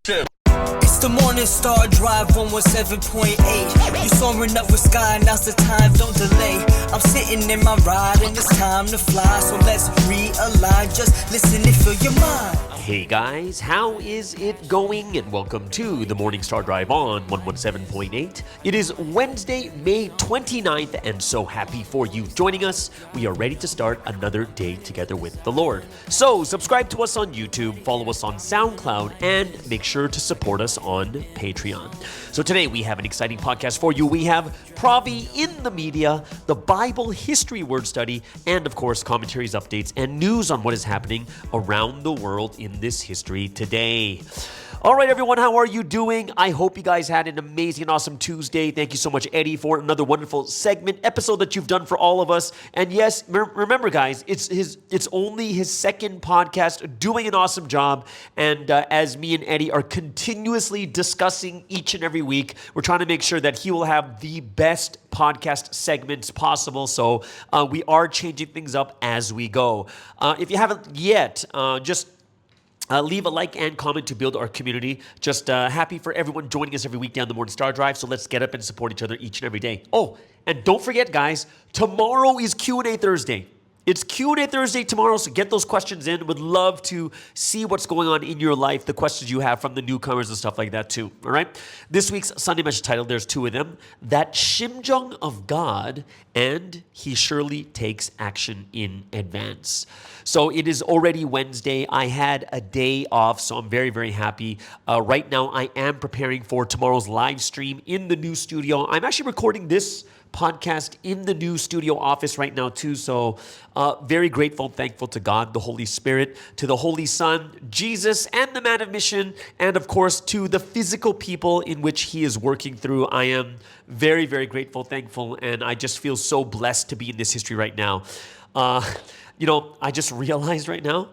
It's the Morning Star Drive 117.8. You soaring up with sky, now's the time, don't delay. I'm sitting in my ride and it's time to fly. So let's realign, just listen and fill your mind. Hey guys, how is it going? And welcome to the Morning Star Drive on 117.8. It is Wednesday, May 29th, and so happy for you joining us. We are ready to start another day together with the Lord. So subscribe to us on YouTube, follow us on SoundCloud, and make sure to support us on Patreon. So today we have an exciting podcast for you. We have Provi in the media, the Bible history word study, and of course commentaries, updates, and news on what is happening around the world in this history today. All right, everyone, how are you doing? I hope you guys had an amazing and awesome Tuesday. Thank you so much, Eddie, for another wonderful episode that you've done for all of us. And yes, remember, guys, it's only his second podcast, doing an awesome job. And as me and Eddie are continuously discussing each and every week, we're trying to make sure that he will have the best podcast segments possible. So we are changing things up as we go. If you haven't yet, just leave a like and comment to build our community. Just happy for everyone joining us every week down the Morning Star Drive. So let's get up and support each other each and every day. Oh, and don't forget, guys, tomorrow is Q&A Thursday. It's Q&A Thursday tomorrow, so get those questions in. Would love to see what's going on in your life, the questions you have from the newcomers and stuff like that too, all right? This week's Sunday message title, there's two of them, That Shimjung of God and He Surely Takes Action in Advance. So it is already Wednesday. I had a day off, so I'm very, very happy. Right now, I am preparing for tomorrow's live stream in the new studio. I'm actually recording this podcast in the new studio office right now too. So very grateful and thankful to God, the Holy Spirit, to the Holy Son, Jesus, and the man of mission, and of course to the physical people in which He is working through. I am very, very grateful, thankful, and I just feel so blessed to be in this history right now. I just realized right now,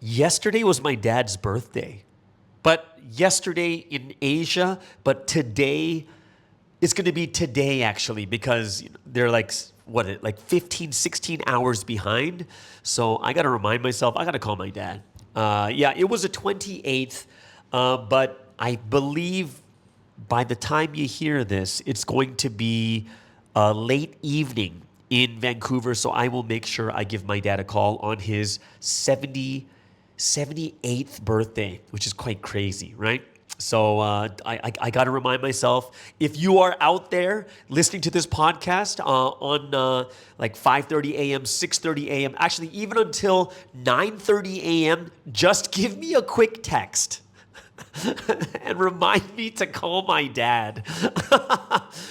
yesterday was my dad's birthday. But yesterday in Asia, but today, it's going to be today actually, because they're like 15, 16 hours behind. So I got to remind myself, I got to call my dad. It was the 28th, but I believe by the time you hear this, it's going to be late evening in Vancouver. So I will make sure I give my dad a call on his 78th birthday, which is quite crazy, right? So I got to remind myself, if you are out there listening to this podcast on like 5:30 a.m., 6:30 a.m., actually even until 9:30 a.m., just give me a quick text and remind me to call my dad.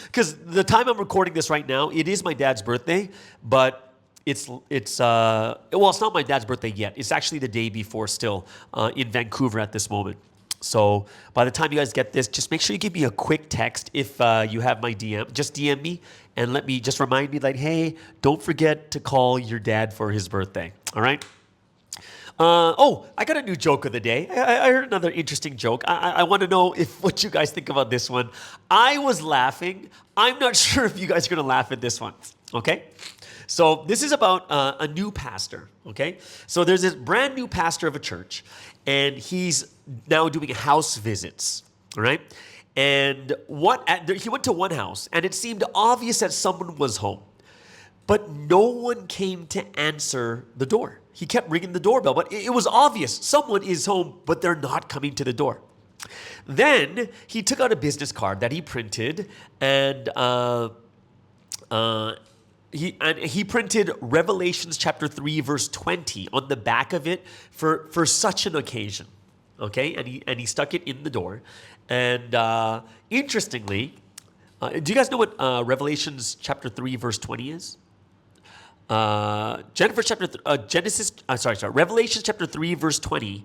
Because the time I'm recording this right now, it is my dad's birthday, but it's not my dad's birthday yet. It's actually the day before still in Vancouver at this moment. So by the time you guys get this, just make sure you give me a quick text if you have my DM. Just DM me and just remind me like, hey, don't forget to call your dad for his birthday. All right? I got a new joke of the day. I heard another interesting joke. I want to know what you guys think about this one. I was laughing. I'm not sure if you guys are going to laugh at this one. Okay? So this is about a new pastor, okay? So there's this brand new pastor of a church, and he's now doing house visits, all right? And he went to one house, and it seemed obvious that someone was home, but no one came to answer the door. He kept ringing the doorbell, but it was obvious someone is home, but they're not coming to the door. Then he took out a business card that he printed, and he printed Revelations chapter 3 verse 20 on the back of it for such an occasion, okay? And he stuck it in the door. And interestingly, do you guys know what Revelations chapter 3 verse 20 is? Revelation chapter 3 verse 20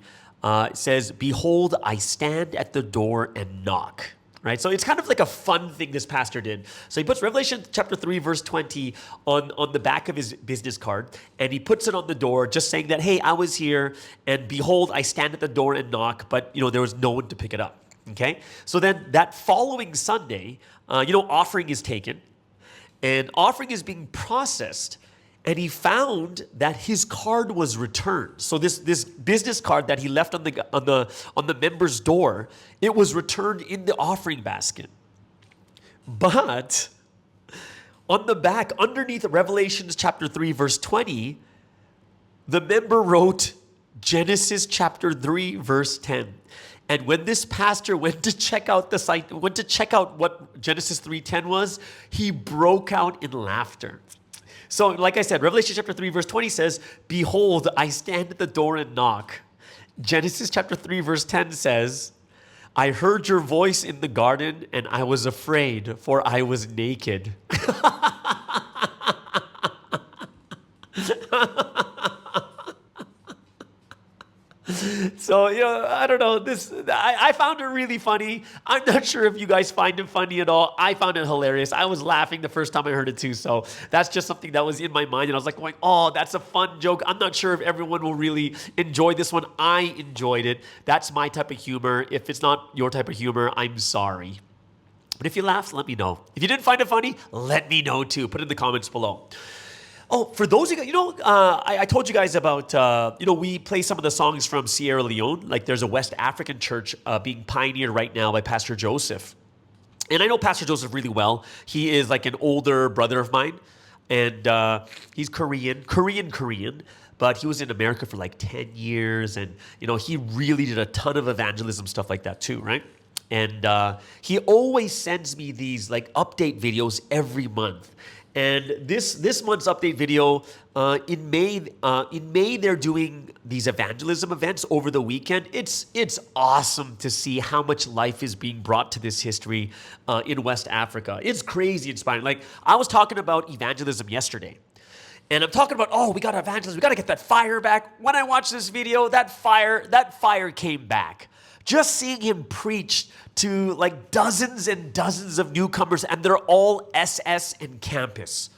says, "Behold, I stand at the door and knock." Right? So it's kind of like a fun thing this pastor did. So he puts Revelation chapter 3 verse 20 on the back of his business card, and he puts it on the door just saying that, hey, I was here, and behold, I stand at the door and knock, but there was no one to pick it up. Okay? So then that following Sunday, offering is taken, and offering is being processed, and he found that his card was returned. So this business card that he left on the member's door, it was returned in the offering basket. But on the back, underneath Revelations chapter 3, verse 20, the member wrote Genesis chapter 3, verse 10. And when this pastor went to check out the site, went to check out what Genesis 3:10 was, he broke out in laughter. So, like I said, Revelation chapter 3, verse 20 says, "Behold, I stand at the door and knock." Genesis chapter 3, verse 10 says, "I heard your voice in the garden, and I was afraid, for I was naked." So, I don't know. I found it really funny. I'm not sure if you guys find it funny at all. I found it hilarious. I was laughing the first time I heard it too. So that's just something that was in my mind. And I was like going, oh, that's a fun joke. I'm not sure if everyone will really enjoy this one. I enjoyed it. That's my type of humor. If it's not your type of humor, I'm sorry. But if you laughed, let me know. If you didn't find it funny, let me know too. Put it in the comments below. Oh, for those of you, I told you guys about, we play some of the songs from Sierra Leone. Like there's a West African church being pioneered right now by Pastor Joseph. And I know Pastor Joseph really well. He is like an older brother of mine. And he's Korean, but he was in America for like 10 years. And, he really did a ton of evangelism stuff like that too, right? And he always sends me these like update videos every month. And this month's update video, in May they're doing these evangelism events over the weekend. It's awesome to see how much life is being brought to this history in West Africa. It's crazy inspiring. Like I was talking about evangelism yesterday. And I'm talking about, we got to evangelize. We got to get that fire back. When I watched this video, that fire came back. Just seeing him preach to like dozens and dozens of newcomers, and they're all SS and campus.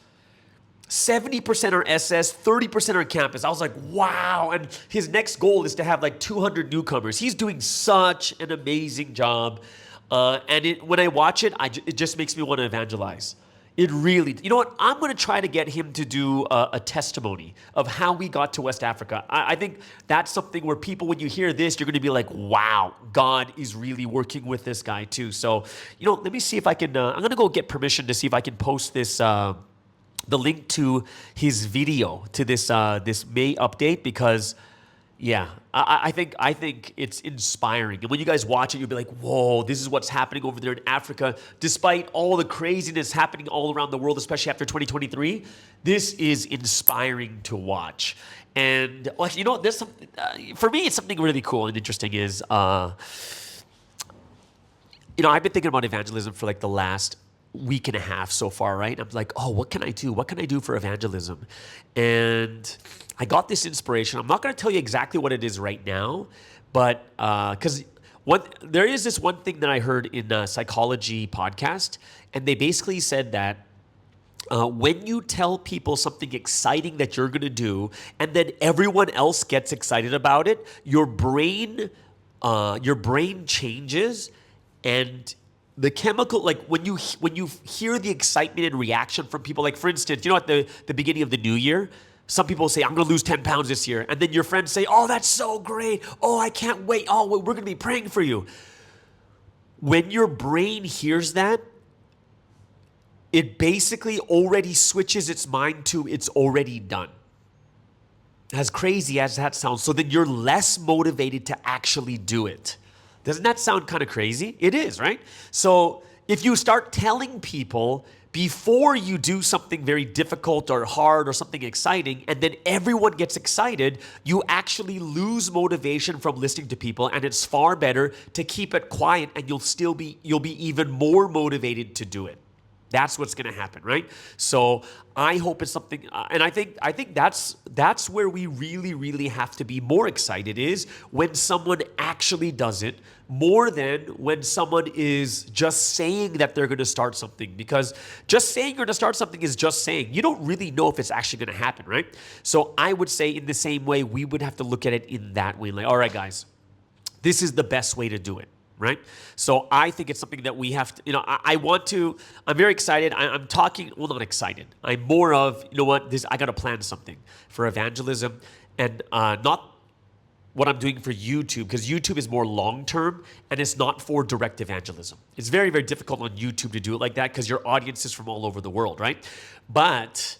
70% are SS, 30% are campus. I was like, wow. And his next goal is to have like 200 newcomers. He's doing such an amazing job. And when I watch it, it just makes me want to evangelize. It really, you know what? I'm going to try to get him to do a testimony of how we got to West Africa. I think that's something where people, when you hear this, you're going to be like, wow, God is really working with this guy too. So, let me see if I can, I'm going to go get permission to see if I can post this, the link to his video to this May update because, yeah, I think it's inspiring. And when you guys watch it, you'll be like, whoa, this is what's happening over there in Africa. Despite all the craziness happening all around the world, especially after 2023, this is inspiring to watch. And there's something, for me, it's something really cool and interesting is, I've been thinking about evangelism for like the last week and a half so far, right? I'm like, what can I do? What can I do for evangelism? And I got this inspiration. I'm not going to tell you exactly what it is right now, but because there is this one thing that I heard in a psychology podcast, and they basically said that when you tell people something exciting that you're going to do, and then everyone else gets excited about it, your brain changes, and the chemical, like when you hear the excitement and reaction from people, like for instance, at the beginning of the new year, some people say, I'm going to lose 10 pounds this year. And then your friends say, oh, that's so great. Oh, I can't wait. Oh, we're going to be praying for you. When your brain hears that, it basically already switches its mind to it's already done. As crazy as that sounds. So then you're less motivated to actually do it. Doesn't that sound kind of crazy? It is, right? So if you start telling people before you do something very difficult or hard or something exciting, and then everyone gets excited, you actually lose motivation from listening to people, and it's far better to keep it quiet, and you'll be even more motivated to do it. That's what's going to happen, right? So I hope it's something, and I think that's where we really, really have to be more excited is when someone actually does it more than when someone is just saying that they're going to start something. Because just saying you're going to start something is just saying. You don't really know if it's actually going to happen, right? So I would say in the same way, we would have to look at it in that way. Like, all right, guys, this is the best way to do it. right? So I think it's something that we have to, I'm very excited. I'm talking, well, not excited. I'm more of, I got to plan something for evangelism and not what I'm doing for YouTube, because YouTube is more long-term and it's not for direct evangelism. It's very, very difficult on YouTube to do it like that because your audience is from all over the world, right? But,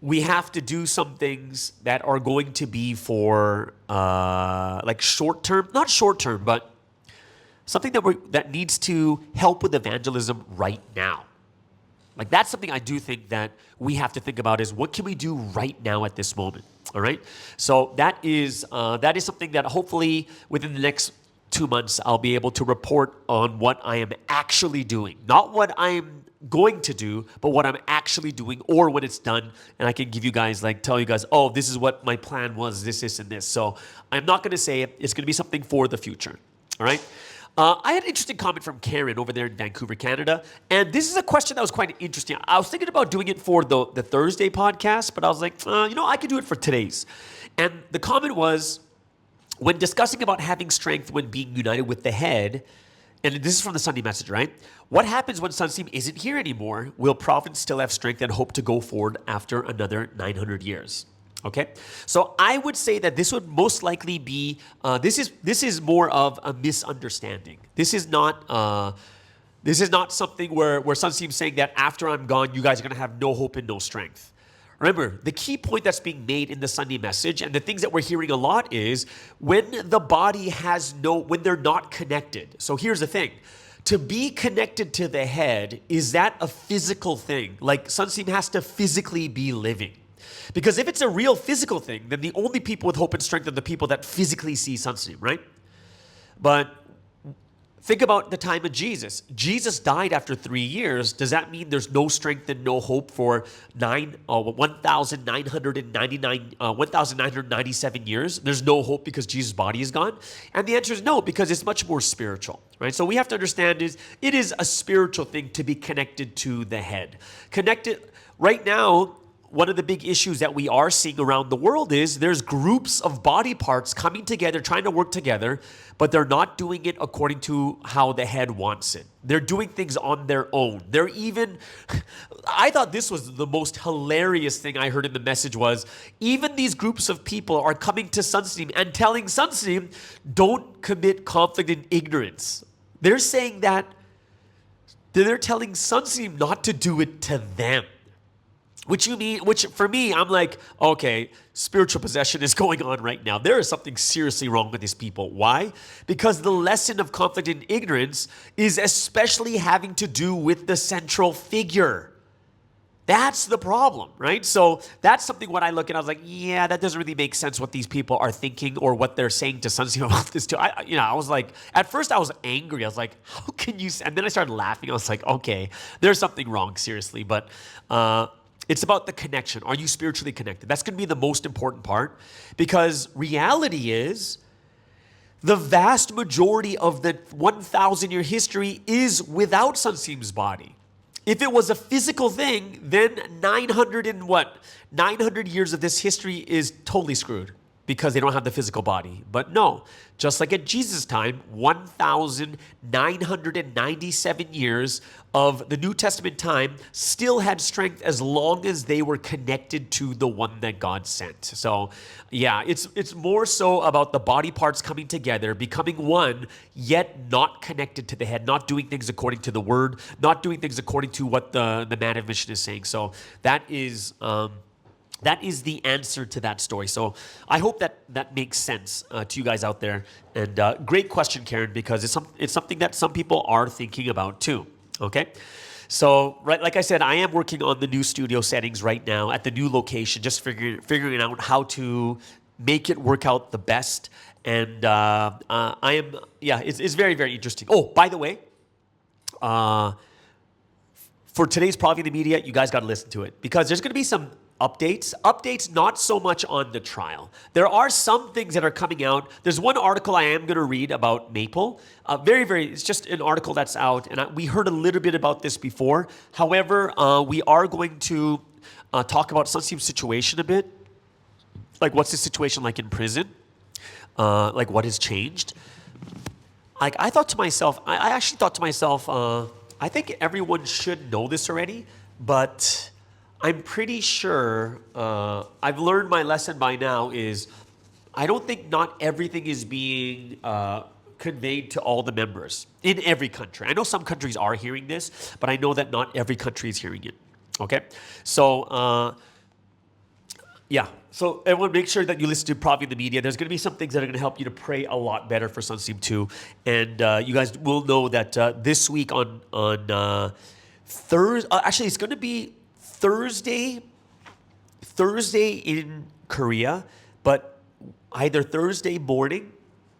we have to do some things that are going to be for like short-term, not short-term, but something that needs to help with evangelism right now. Like that's something I do think that we have to think about is what can we do right now at this moment, all right? So that is something that hopefully within the next 2 months I'll be able to report on what I am actually doing. Not what I'm going to do, but what I'm actually doing or when it's done. And I can give you guys, tell you guys, oh, this is what my plan was, this, and this. So I'm not going to say it. It's going to be something for the future, all right? I had an interesting comment from Karen over there in Vancouver, Canada. And this is a question that was quite interesting. I was thinking about doing it for the Thursday podcast, but I was like, I could do it for today's. And the comment was, when discussing about having strength when being united with the head, and this is from the Sunday message, right? What happens when Sunseam isn't here anymore? Will Providence still have strength and hope to go forward after another 900 years? Okay, so I would say that this would most likely be, this is more of a misunderstanding. This is not something where Sunseam's saying that after I'm gone, you guys are going to have no hope and no strength. Remember, the key point that's being made in the Sunday message and the things that we're hearing a lot is when the body when they're not connected. So here's the thing. To be connected to the head, is that a physical thing? Like Sunseam has to physically be living. Because if it's a real physical thing, then the only people with hope and strength are the people that physically see Sunseam, right? But think about the time of Jesus. Jesus died after 3 years. Does that mean there's no strength and no hope for 1,997 years? There's no hope because Jesus' body is gone? And the answer is no, because it's much more spiritual, right? So we have to understand it is a spiritual thing to be connected to the head. Connected, right now, one of the big issues that we are seeing around the world is there's groups of body parts coming together, trying to work together, but they're not doing it according to how the head wants it. They're doing things on their own. I thought this was the most hilarious thing I heard in the message was, even these groups of people are coming to Sunseam and telling Sunseam, don't commit conflict and ignorance. They're saying that, they're telling Sunseam not to do it to them. Which for me, I'm like, okay, spiritual possession is going on right now. There is something seriously wrong with these people. Why? Because the lesson of conflict and ignorance is especially having to do with the central figure. That's the problem, right? So that's something when I look at, I was like, yeah, that doesn't really make sense what these people are thinking or what they're saying to Sunseam about this too. I was like, at first I was angry. I was like, how can you? And then I started laughing. I was like, okay, there's something wrong, seriously. But it's about the connection. Are you spiritually connected? That's going to be the most important part, because reality is the vast majority of the 1,000-year history is without Sunseam's body. If it was a physical thing, then 900 years of this history is totally screwed because they don't have the physical body. But no, just like at Jesus' time, 1,997 years of the New Testament time still had strength as long as they were connected to the one that God sent. So yeah, it's more so about the body parts coming together, becoming one, yet not connected to the head, not doing things according to the word, not doing things according to what the man of mission is saying. So that is the answer to that story. So I hope that makes sense to you guys out there. And great question, Karen, because it's something that some people are thinking about too. Okay? So, right, like I said, I am working on the new studio settings right now at the new location, just figuring out how to make it work out the best. And it's very, very interesting. Oh, by the way, for today's Provi the Media, you guys got to listen to it, because there's going to be some updates, not so much on the trial. There are some things that are coming out. There's one article I am going to read about Maple. It's just an article that's out, and we heard a little bit about this before. However, we are going to talk about Sunseam's situation a bit. Like, what's the situation like in prison? like what has changed. Like I thought to myself, I actually thought to myself, I think everyone should know this already, but I'm pretty sure I've learned my lesson by now is I don't think not everything is being conveyed to all the members in every country. I know some countries are hearing this, but I know that not every country is hearing it. Okay? So, yeah. So everyone make sure that you listen to Provi in the media. There's going to be some things that are going to help you to pray a lot better for Sunstream 2. And you guys will know that this week on Thursday, actually it's going to be Thursday in Korea, but either Thursday morning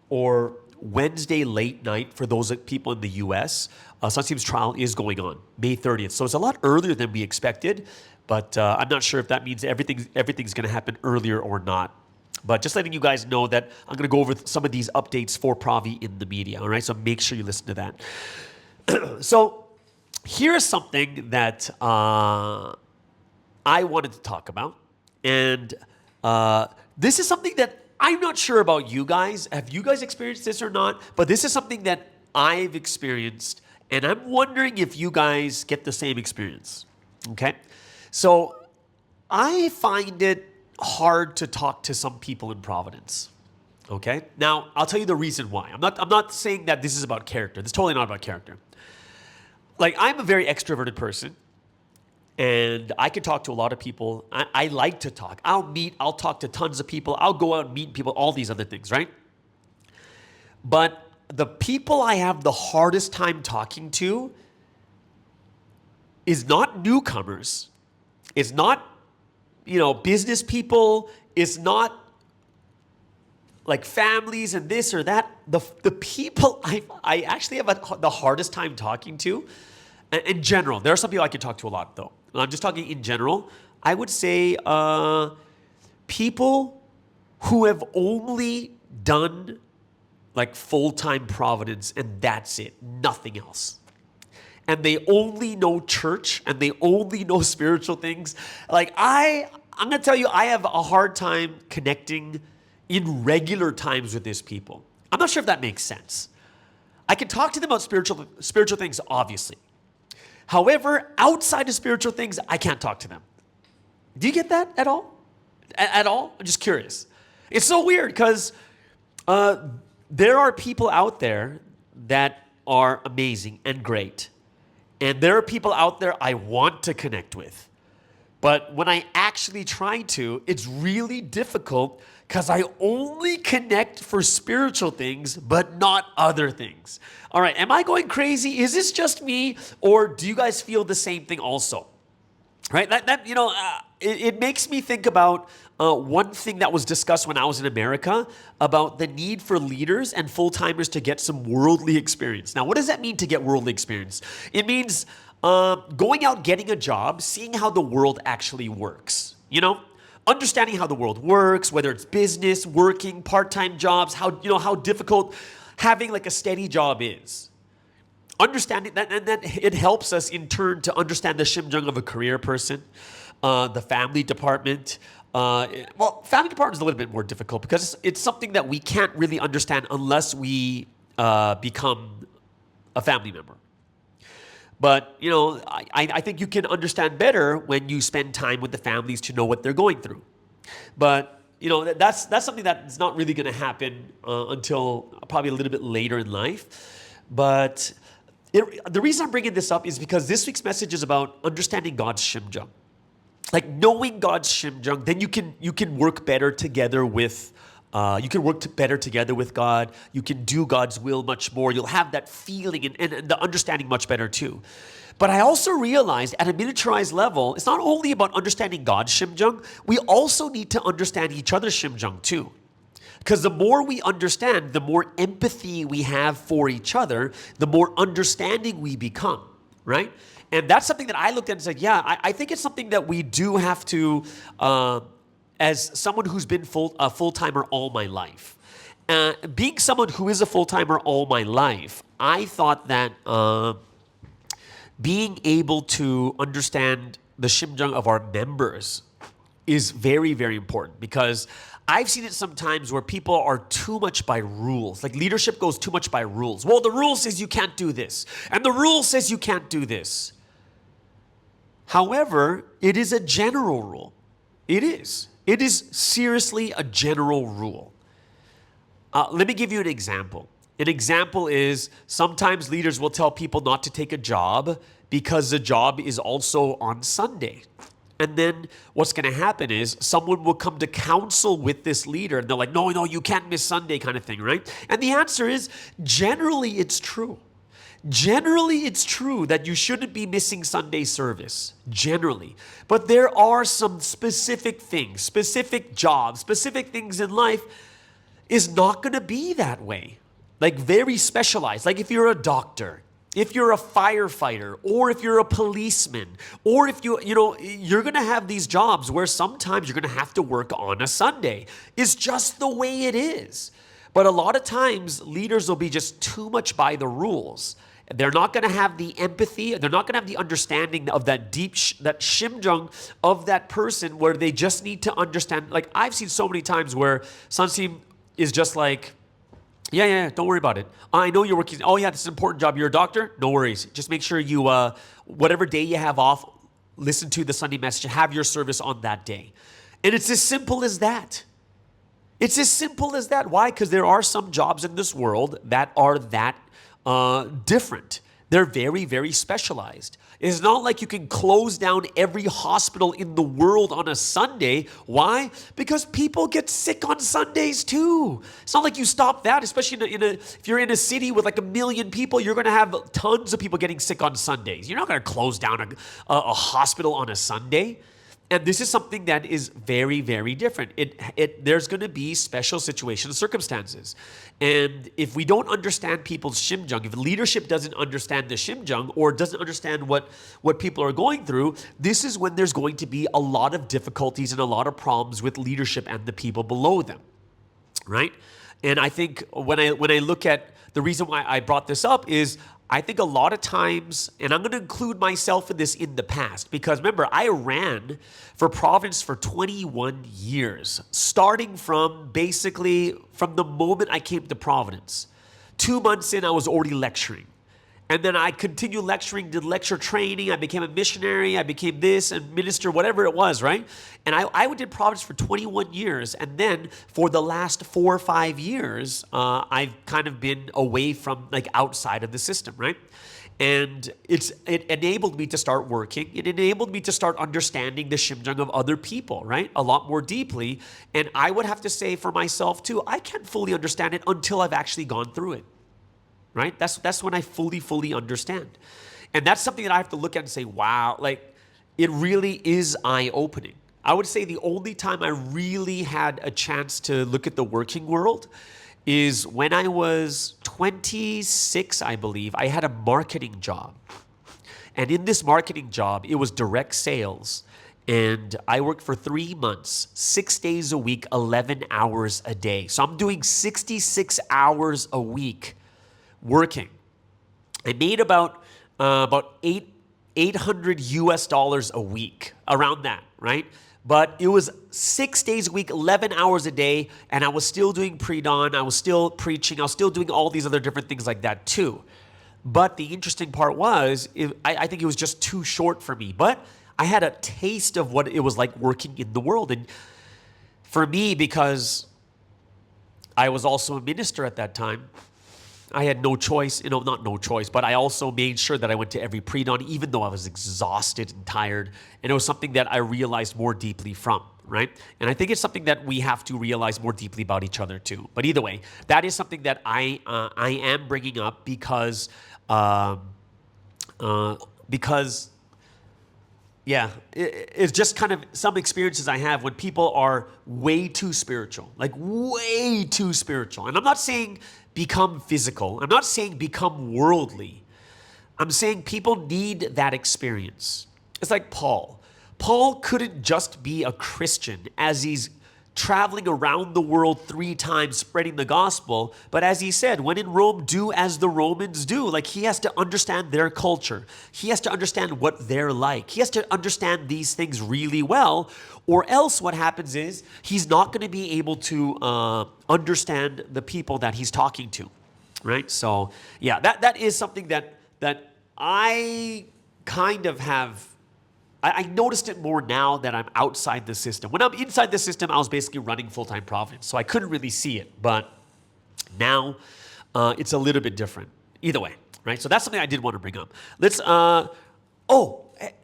or Wednesday late night for those people in the U.S. Sunstream's trial is going on May 30th. So it's a lot earlier than we expected. But I'm not sure if that means everything's going to happen earlier or not. But just letting you guys know that I'm going to go over some of these updates for Provi in the media. All right, so make sure you listen to that. So here's something that I wanted to talk about, and this is something that I'm not sure about you guys. Have you guys experienced this or not? But this is something that I've experienced, and I'm wondering if you guys get the same experience. Okay. So I find it hard to talk to some people in Providence. Okay? Now, I'll tell you the reason why. I'm not saying that this is about character. This is totally not about character. Like, I'm a very extroverted person, and I can talk to a lot of people. I like to talk. I'll talk to tons of people. I'll go out and meet people, all these other things, right? But the people I have the hardest time talking to is not newcomers. It's not, business people. It's not like families and this or that. The people I actually have the hardest time talking to, in general. There are some people I can talk to a lot, though. I'm just talking in general. I would say people who have only done like full-time Providence and that's it, nothing else. And they only know church and they only know spiritual things. Like I'm going to tell you, I have a hard time connecting in regular times with these people. I'm not sure if that makes sense. I can talk to them about spiritual things, obviously. However, outside of spiritual things, I can't talk to them. Do you get that at all? At all? I'm just curious. It's so weird because there are people out there that are amazing and great. And there are people out there I want to connect with. But when I actually try to, it's really difficult because I only connect for spiritual things, but not other things. All right, am I going crazy? Is this just me? Or do you guys feel the same thing also? Right? It makes me think about one thing that was discussed when I was in America about the need for leaders and full-timers to get some worldly experience. Now, what does that mean to get worldly experience? It means going out, getting a job, seeing how the world actually works. Understanding how the world works, whether it's business, working, part-time jobs, how difficult having like a steady job is. Understanding that, and that it helps us in turn to understand the shimjung of a career person, the family department. Family department is a little bit more difficult because it's something that we can't really understand unless we become a family member. But, I think you can understand better when you spend time with the families to know what they're going through. But, that's something that's not really going to happen until probably a little bit later in life. But the reason I'm bringing this up is because this week's message is about understanding God's shimjung. Like knowing God's shimjung, then you can work better together with better together with God. You can do God's will much more. You'll have that feeling and the understanding much better too. But I also realized at a miniaturized level, it's not only about understanding God's shimjung, we also need to understand each other's shimjung too. Because the more we understand, the more empathy we have for each other, the more understanding we become, right? And that's something that I looked at and said, yeah, I think it's something that we do have to, as someone who's been a full-timer all my life. Being someone who is a full-timer all my life, I thought that being able to understand the shimjung of our members is very, very important because I've seen it sometimes where people are too much by rules. Like leadership goes too much by rules. Well, the rule says you can't do this, and the rule says you can't do this. However, it is a general rule. It is. It is seriously a general rule. Let me give you an example. An example is sometimes leaders will tell people not to take a job because the job is also on Sunday. And then what's going to happen is someone will come to counsel with this leader and they're like, no, you can't miss Sunday kind of thing, right? And the answer is generally it's true. Generally, it's true that you shouldn't be missing Sunday service, generally. But there are some specific things, specific jobs, specific things in life is not going to be that way. Like very specialized. Like if you're a doctor, if you're a firefighter, or if you're a policeman, or if you're going to have these jobs where sometimes you're going to have to work on a Sunday. It's just the way it is. But a lot of times, leaders will be just too much by the rules. They're not going to have the empathy. They're not going to have the understanding of that deep, that shimjung of that person where they just need to understand. Like I've seen so many times where Sunsim is just like, yeah, don't worry about it. I know you're working. Oh yeah, this is an important job. You're a doctor? No worries. Just make sure you, whatever day you have off, listen to the Sunday message, have your service on that day. And it's as simple as that. It's as simple as that. Why? Because there are some jobs in this world that are that different. They're very, very specialized. It's not like you can close down every hospital in the world on a Sunday. Why? Because people get sick on Sundays too. It's not like you stop that, especially if you're in a city with like 1 million people, you're going to have tons of people getting sick on Sundays. You're not going to close down a hospital on a Sunday. And this is something that is very, very different. There's going to be special situations, circumstances. And if we don't understand people's shimjung, if leadership doesn't understand the shimjung or doesn't understand what people are going through, this is when there's going to be a lot of difficulties and a lot of problems with leadership and the people below them, right? And I think when I look at the reason why I brought this up is I think a lot of times, and I'm going to include myself in this in the past, because remember, I ran for province for 21 years, starting from basically from the moment I came to Providence. 2 months in, I was already lecturing. And then I continued lecturing, did lecture training, I became a missionary, I became this, and minister, whatever it was, right? And I did Providence for 21 years, and then for the last 4 or 5 years, I've kind of been away from, like, outside of the system, right? And it enabled me to start working. It enabled me to start understanding the shimjung of other people, right? A lot more deeply. And I would have to say for myself too, I can't fully understand it until I've actually gone through it. Right? That's when I fully understand. And that's something that I have to look at and say, wow, like it really is eye-opening. I would say the only time I really had a chance to look at the working world is when I was 26, I believe. I had a marketing job. And in this marketing job, it was direct sales. And I worked for 3 months, 6 days a week, 11 hours a day. So I'm doing 66 hours a week working. I made about $800 US a week, around that, right? But it was 6 days a week, 11 hours a day, and I was still doing pre-dawn, I was still preaching, I was still doing all these other different things like that too. But the interesting part was, I think it was just too short for me. But I had a taste of what it was like working in the world. And for me, because I was also a minister at that time, I had no choice, not no choice, but I also made sure that I went to every pre-dawn, even though I was exhausted and tired. And it was something that I realized more deeply from, right? And I think it's something that we have to realize more deeply about each other too. But either way, that is something that I am bringing up because it's just kind of some experiences I have when people are way too spiritual, like way too spiritual. And I'm not saying become physical. I'm not saying become worldly. I'm saying people need that experience. It's like Paul. Paul couldn't just be a Christian as he's traveling around the world 3 times spreading the gospel. But as he said, when in Rome, do as the Romans do. Like, he has to understand their culture. He has to understand what they're like. He has to understand these things really well, or else what happens is he's not going to be able to understand the people that he's talking to, right? So yeah, that is something that I kind of have. I noticed it more now that I'm outside the system. When I'm inside the system, I was basically running full-time Providence, so I couldn't really see it. But now it's a little bit different. Either way, right? So that's something I did want to bring up. Let's.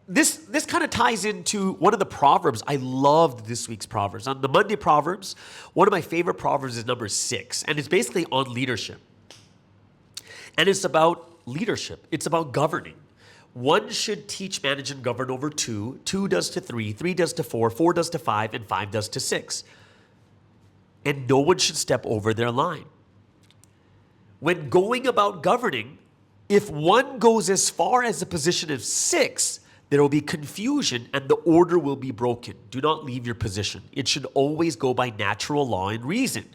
This kind of ties into one of the Proverbs. I loved this week's Proverbs. On the Monday Proverbs, one of my favorite Proverbs is number 6, and it's basically on leadership. And it's about leadership. It's about governing. 1 should teach, manage, and govern over 2. 2 does to 3. 3 does to 4. 4 does to 5. And 5 does to 6. And no one should step over their line. When going about governing, if 1 goes as far as the position of 6, there will be confusion and the order will be broken. Do not leave your position. It should always go by natural law and reason.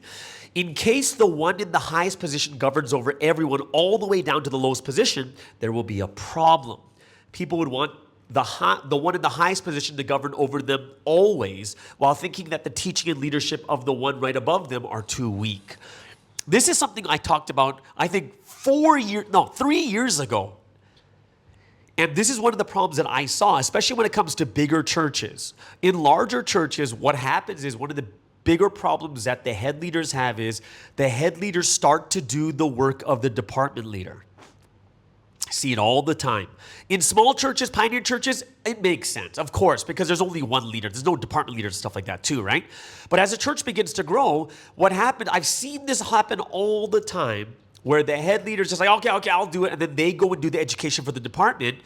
In case the one in the highest position governs over everyone all the way down to the lowest position, there will be a problem. People would want the one in the highest position to govern over them always, while thinking that the teaching and leadership of the one right above them are too weak. This is something I talked about, I think 3 years ago. And this is one of the problems that I saw, especially when it comes to bigger churches. In larger churches, what happens is one of the bigger problems that the head leaders have is the head leaders start to do the work of the department leader. I see it all the time. In small churches, pioneer churches, it makes sense, of course, because there's only one leader. There's no department leaders and stuff like that too, right? But as a church begins to grow, what happened, I've seen this happen all the time, where the head leader's just like, okay, I'll do it, and then they go and do the education for the department.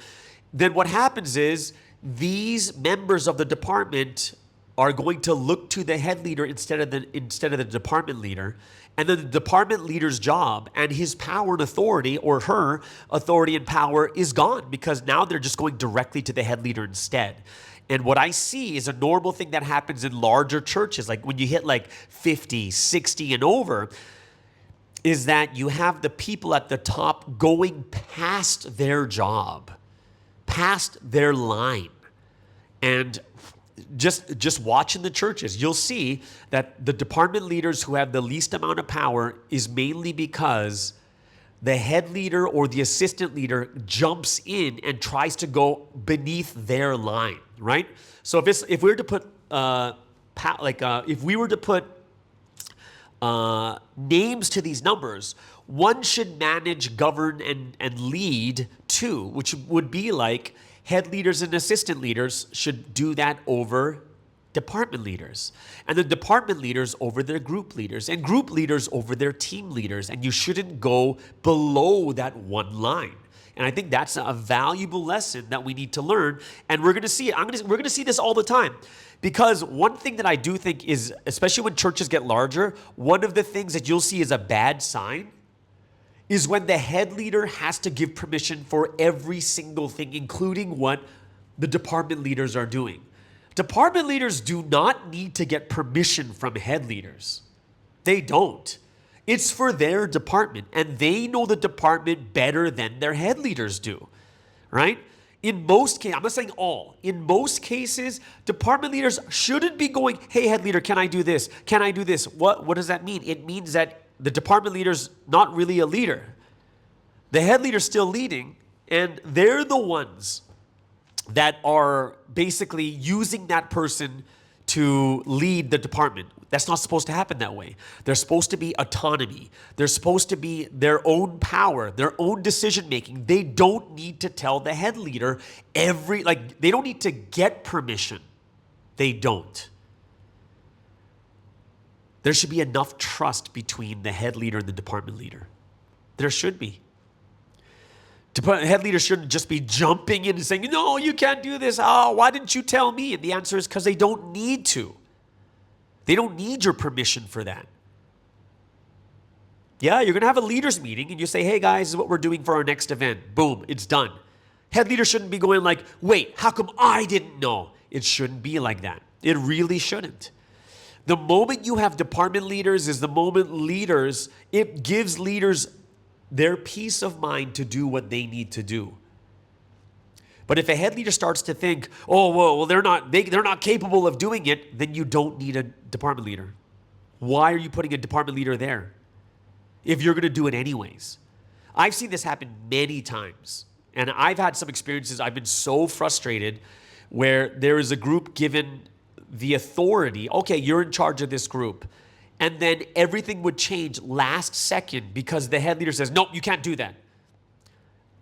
Then what happens is these members of the department are going to look to the head leader instead of the department leader. And then the department leader's job and his power and authority, or her authority and power, is gone, because now they're just going directly to the head leader instead. And what I see is a normal thing that happens in larger churches, like when you hit like 50, 60 and over, is that you have the people at the top going past their job, past their line. And just watching the churches, you'll see that the department leaders who have the least amount of power is mainly because the head leader or the assistant leader jumps in and tries to go beneath their line, right? So if we were to put names to these numbers, 1 should manage, govern, and lead 2, which would be like head leaders and assistant leaders should do that over department leaders, and the department leaders over their group leaders, and group leaders over their team leaders, and you shouldn't go below that one line. And I think that's a valuable lesson that we need to learn, and we're going to see it. We're going to see this all the time, because one thing that I do think is, especially when churches get larger, one of the things that you'll see is a bad sign is when the head leader has to give permission for every single thing, including what the department leaders are doing. Department leaders do not need to get permission from head leaders. They don't. It's for their department, and they know the department better than their head leaders do, right? In most cases, I'm not saying all, in most cases, department leaders shouldn't be going, hey, head leader, can I do this? Can I do this? What does that mean? It means that the department leader's not really a leader. The head leader's still leading, and they're the ones that are basically using that person to lead the department. That's not supposed to happen that way. There's supposed to be autonomy. There's supposed to be their own power, their own decision making. They don't need to tell the head leader they don't need to get permission. They don't. There should be enough trust between the head leader and the department leader. There should be. Head leaders shouldn't just be jumping in and saying, no, you can't do this. Oh, why didn't you tell me? And the answer is because they don't need to. They don't need your permission for that. Yeah, you're going to have a leaders meeting and you say, hey guys, this is what we're doing for our next event. Boom, it's done. Head leaders shouldn't be going like, wait, how come I didn't know? It shouldn't be like that. It really shouldn't. The moment you have department leaders is the moment it gives leaders their peace of mind to do what they need to do. But if a head leader starts to think, oh, well, they're not capable of doing it, then you don't need a department leader. Why are you putting a department leader there if you're going to do it anyways? I've seen this happen many times, and I've had some experiences. I've been so frustrated where there is a group given the authority, okay, you're in charge of this group, and then everything would change last second because the head leader says, nope, you can't do that.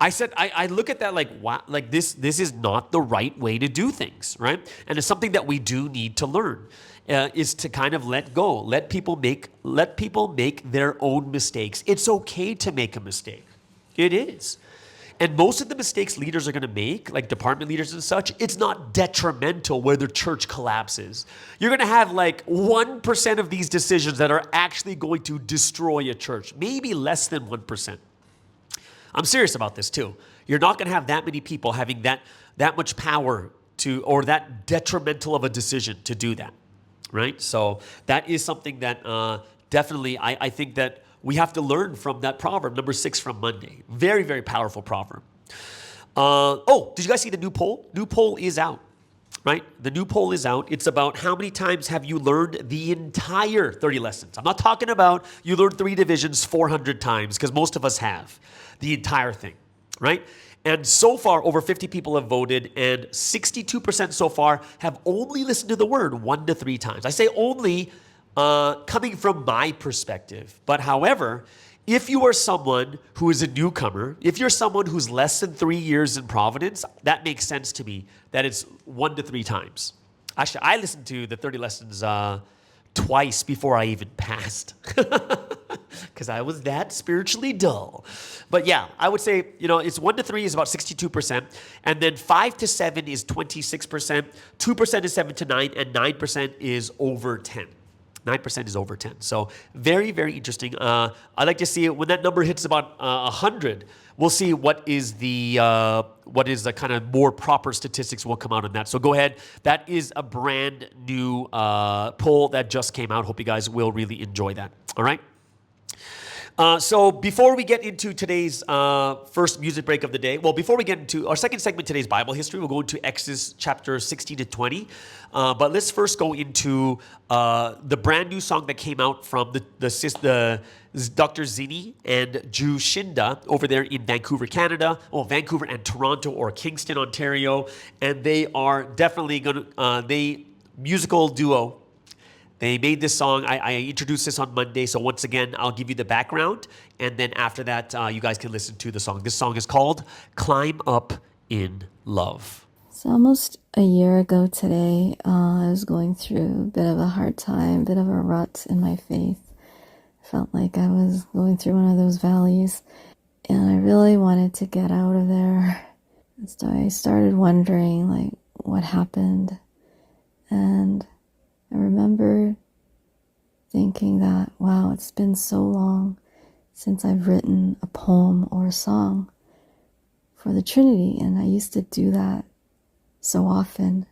I look at that like, wow, like this is not the right way to do things, right? And it's something that we do need to learn, is to kind of let go, let people make their own mistakes. It's okay to make a mistake. It is. And most of the mistakes leaders are going to make, like department leaders and such, it's not detrimental where their church collapses. You're going to have like 1% of these decisions that are actually going to destroy a church, maybe less than 1%. I'm serious about this too. You're not going to have that many people having that much power or that detrimental of a decision to do that, right? So that is something that definitely I think that we have to learn from that proverb, number 6 from Monday. Very, very powerful proverb. Did you guys see the new poll? New poll is out, right? The new poll is out. It's about how many times have you learned the entire 30 lessons. I'm not talking about you learned 3 divisions 400 times, because most of us have the entire thing, right? And so far, over 50 people have voted, and 62% so far have only listened to the word 1 to 3 times. I say only coming from my perspective. But however, if you are someone who is a newcomer, if you're someone who's less than 3 years in Providence, that makes sense to me that it's 1 to 3 times. Actually, I listened to the 30 lessons twice before I even passed because I was that spiritually dull. But yeah, I would say, it's 1 to 3 is about 62%, and then 5 to 7 is 26%, 2% is 7 to 9, and 9% is over 10. 9% is over 10. So very, very interesting. I'd like to see it when that number hits about 100. We'll see what is the kind of more proper statistics will come out on that. So go ahead. That is a brand new poll that just came out. Hope you guys will really enjoy that. All right. So before we get into today's first music break of the day, before we get into our second segment, today's Bible history, we'll go into Exodus chapter 16 to 20. But let's first go into the brand new song that came out from the Dr. Zini and Drew Shinda over there in Vancouver, Canada. Vancouver and Toronto or Kingston, Ontario. And they are definitely going to, musical duo. They made this song. I introduced this on Monday. So once again, I'll give you the background. And then after that, you guys can listen to the song. This song is called Climb Up in Love. So almost a year ago today, I was going through a bit of a hard time, a bit of a rut in my faith. I felt like I was going through one of those valleys, and I really wanted to get out of there. And so I started wondering, like, what happened? And I remember thinking that, wow, it's been so long since I've written a poem or a song for the Trinity, and I used to do that so often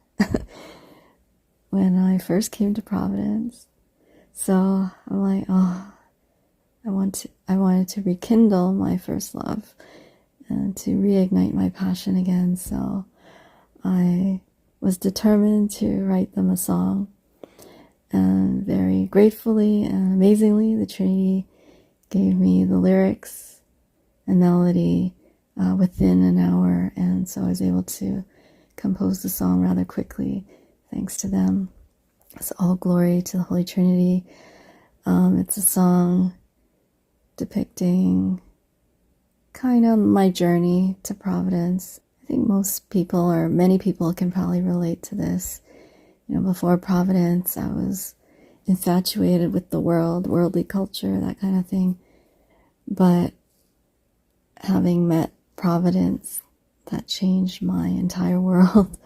when I first came to Providence. So I'm like, I wanted to rekindle my first love and to reignite my passion again. So I was determined to write them a song. And very gratefully and amazingly, the Trinity gave me the lyrics and melody within an hour. And so I was able to compose the song rather quickly, thanks to them. It's all glory to the Holy Trinity. It's a song depicting kind of my journey to Providence. I think most people, or many people, can probably relate to this. Before Providence, I was infatuated with the world, worldly culture, that kind of thing. But having met Providence, that changed my entire world.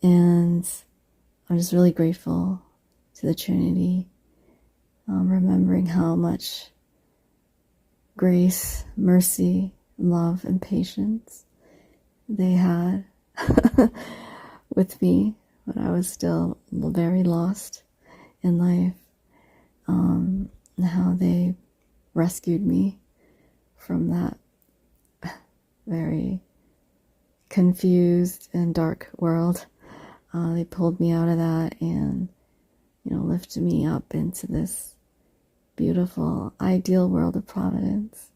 And I'm just really grateful to the Trinity, remembering how much grace, mercy, love, and patience they had with me when I was still very lost in life, and how they rescued me from that very confused and dark world. They pulled me out of that and, lifted me up into this beautiful, ideal world of providence,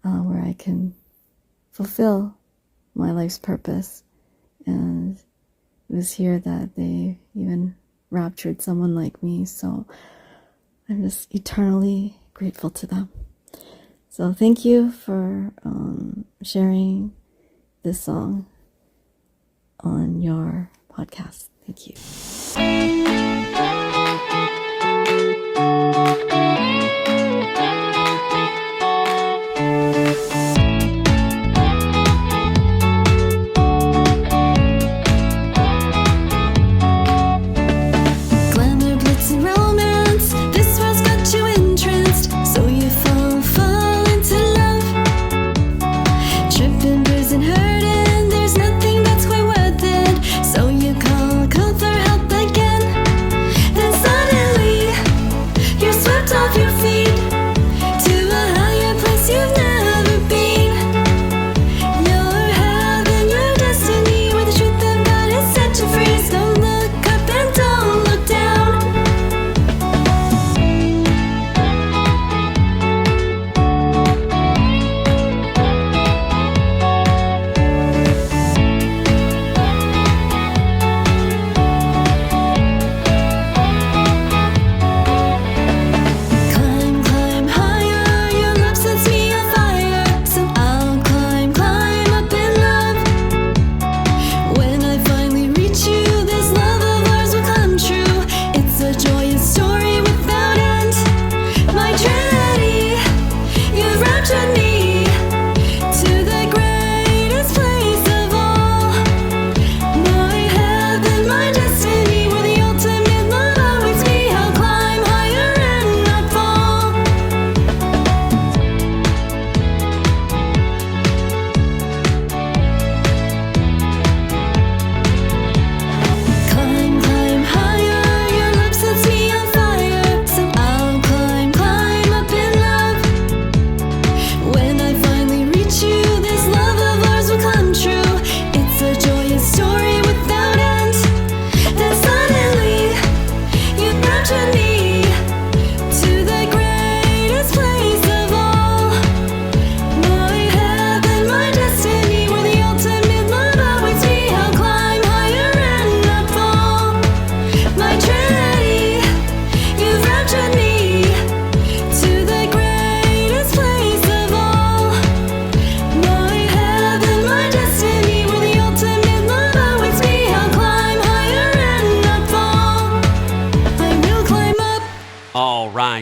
where I can fulfill my life's purpose. And it was here that they even raptured someone like me. So I'm just eternally grateful to them. So thank you for sharing this song on your podcast. Thank you.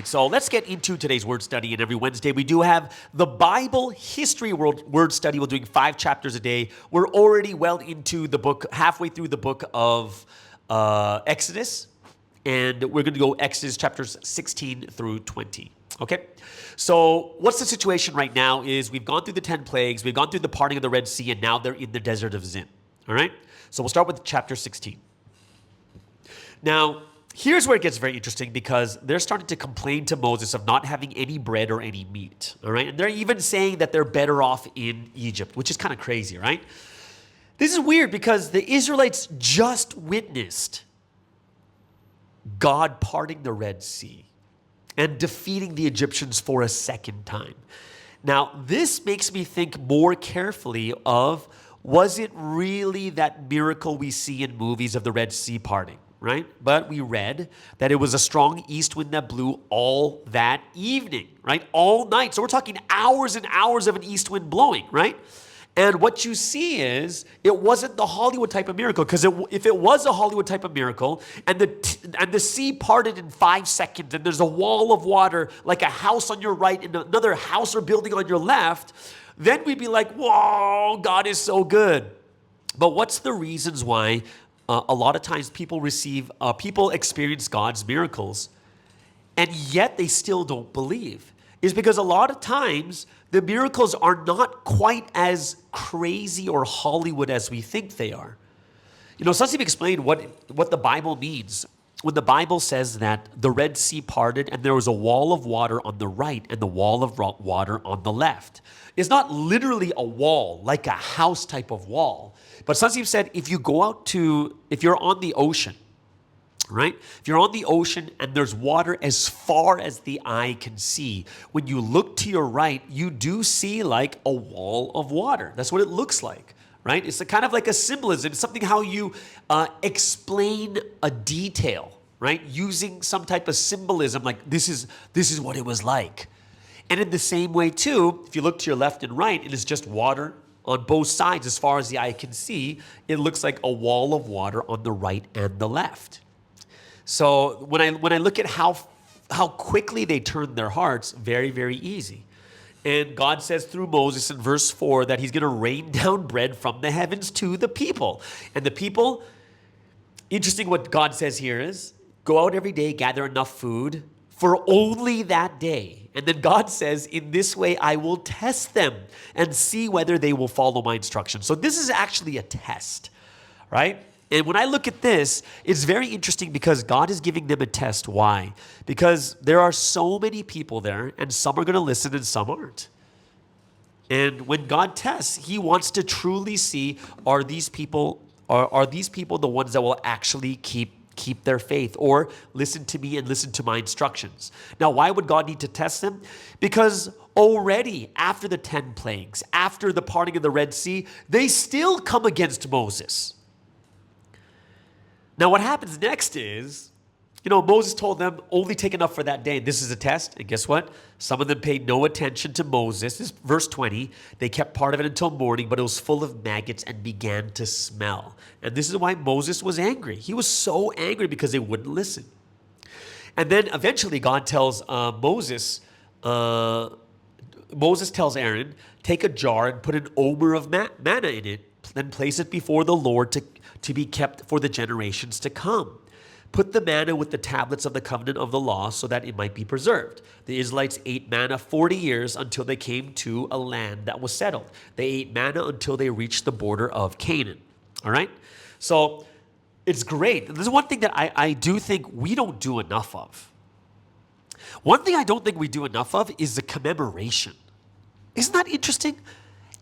So let's get into today's word study. And every Wednesday we do have the Bible history word study. We're doing 5 chapters a day. We're already well into the book, halfway through the book of Exodus. And we're going to go Exodus chapters 16 through 20. Okay? So what's the situation right now is we've gone through the 10 plagues. We've gone through the parting of the Red Sea. And now they're in the desert of Zin. All right? So we'll start with chapter 16. Now, here's where it gets very interesting because they're starting to complain to Moses of not having any bread or any meat, all right? And they're even saying that they're better off in Egypt, which is kind of crazy, right? This is weird because the Israelites just witnessed God parting the Red Sea and defeating the Egyptians for a second time. Now, this makes me think more carefully of, was it really that miracle we see in movies of the Red Sea parting? Right? But we read that it was a strong east wind that blew all that evening, right? All night. So we're talking hours and hours of an east wind blowing, right? And what you see is it wasn't the Hollywood type of miracle, because if it was a Hollywood type of miracle and the sea parted in 5 seconds and there's a wall of water like a house on your right and another house or building on your left, then we'd be like, whoa, God is so good. But what's the reasons why a lot of times people experience God's miracles, and yet they still don't believe? Is because a lot of times the miracles are not quite as crazy or Hollywood as we think they are. You know, Sansi explained what the Bible means when the Bible says that the Red Sea parted and there was a wall of water on the right and the wall of water on the left. It's not literally a wall, like a house type of wall. But some people said if you're on the ocean, right? If you're on the ocean and there's water as far as the eye can see, when you look to your right, you do see like a wall of water. That's what it looks like. Right? It's kind of like a symbolism. It's something how you explain a detail, right? Using some type of symbolism, like this is what it was like. And in the same way too, if you look to your left and right, it is just water on both sides as far as the eye can see. It looks like a wall of water on the right and the left. So when I look at how quickly they turned their hearts, very, very easy. And God says through Moses in verse 4 that he's going to rain down bread from the heavens to the people. And the people, interesting what God says here is, go out every day, gather enough food for only that day. And then God says, in this way I will test them and see whether they will follow my instructions. So this is actually a test, right? And when I look at this, it's very interesting because God is giving them a test. Why? Because there are so many people there, and some are going to listen and some aren't. And when God tests, he wants to truly see, are these people the ones that will actually keep their faith or listen to me and listen to my instructions? Now, why would God need to test them? Because already after the 10 plagues, after the parting of the Red Sea, they still come against Moses. Now, what happens next is, Moses told them, only take enough for that day. This is a test. And guess what? Some of them paid no attention to Moses. This is verse 20. They kept part of it until morning, but it was full of maggots and began to smell. And this is why Moses was angry. He was so angry because they wouldn't listen. And then eventually God tells Moses tells Aaron, take a jar and put an omer of manna in it, then place it before the Lord to be kept for the generations to come. Put the manna with the tablets of the covenant of the law so that it might be preserved. The Israelites ate manna 40 years until they came to a land that was settled. They ate manna until they reached the border of Canaan. All right? So it's great. There's one thing that I do think we don't do enough of. One thing I don't think we do enough of is the commemoration. Isn't that interesting?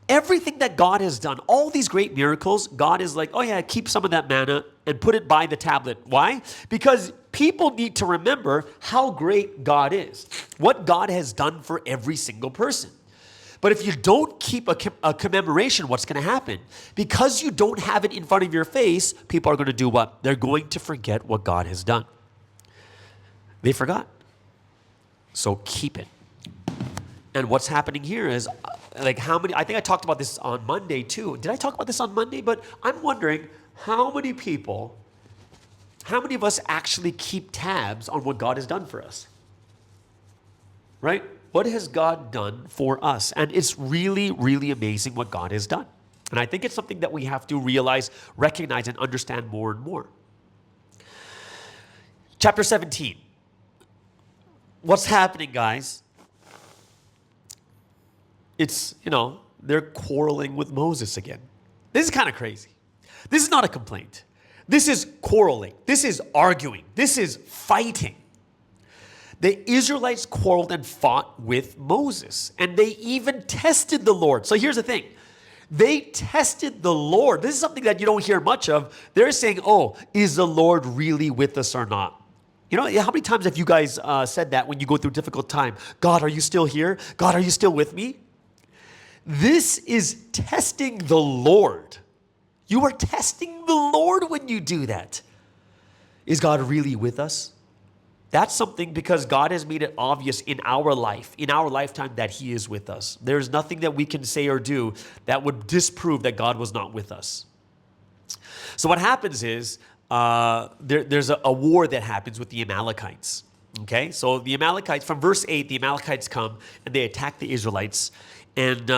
Everything that God has done, all these great miracles, God is like, oh yeah, keep some of that manna and put it by the tablet. Why? Because people need to remember how great God is, what God has done for every single person. But if you don't keep a commemoration, what's going to happen? Because you don't have it in front of your face, people are going to do what? They're going to forget what God has done. They forgot. So keep it. And what's happening here is, like, how many, I think I talked about this on Monday too. Did I talk about this on Monday? But I'm wondering how many of us actually keep tabs on what God has done for us? Right? What has God done for us? And it's really, really amazing what God has done. And I think it's something that we have to realize, recognize, and understand more and more. Chapter 17. What's happening, guys? It's, they're quarreling with Moses again. This is kind of crazy. This is not a complaint. This is quarreling. This is arguing. This is fighting. The Israelites quarreled and fought with Moses, and they even tested the Lord. So here's the thing. They tested the Lord. This is something that you don't hear much of. They're saying, oh, is the Lord really with us or not? How many times have you guys said that when you go through a difficult time? God, are you still here? God, are you still with me? This is testing the Lord. You are testing the Lord when you do that. Is God really with us? That's something because God has made it obvious in our life, in our lifetime, that he is with us. There's nothing that we can say or do that would disprove that God was not with us. So what happens is there's a war that happens with the Amalekites. Okay, so the Amalekites, from verse 8, the Amalekites come and they attack the Israelites. And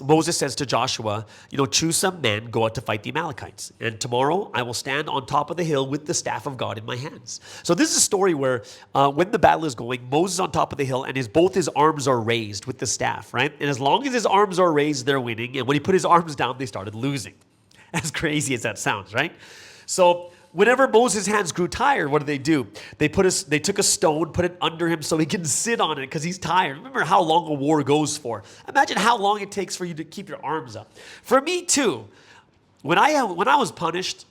Moses says to Joshua, choose some men, go out to fight the Amalekites. And tomorrow I will stand on top of the hill with the staff of God in my hands. So this is a story where when the battle is going, Moses is on top of the hill and both his arms are raised with the staff, right? And as long as his arms are raised, they're winning. And when he put his arms down, they started losing. As crazy as that sounds, right? So whenever Moses' hands grew tired, what do? They took a stone, put it under him so he can sit on it because he's tired. Remember how long a war goes for. Imagine how long it takes for you to keep your arms up. For me too, when I was punished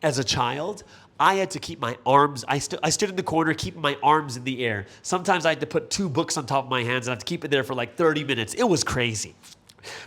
as a child, I had to keep my arms, I stood in the corner keeping my arms in the air. Sometimes I had to put 2 books on top of my hands and I had to keep it there for like 30 minutes. It was crazy.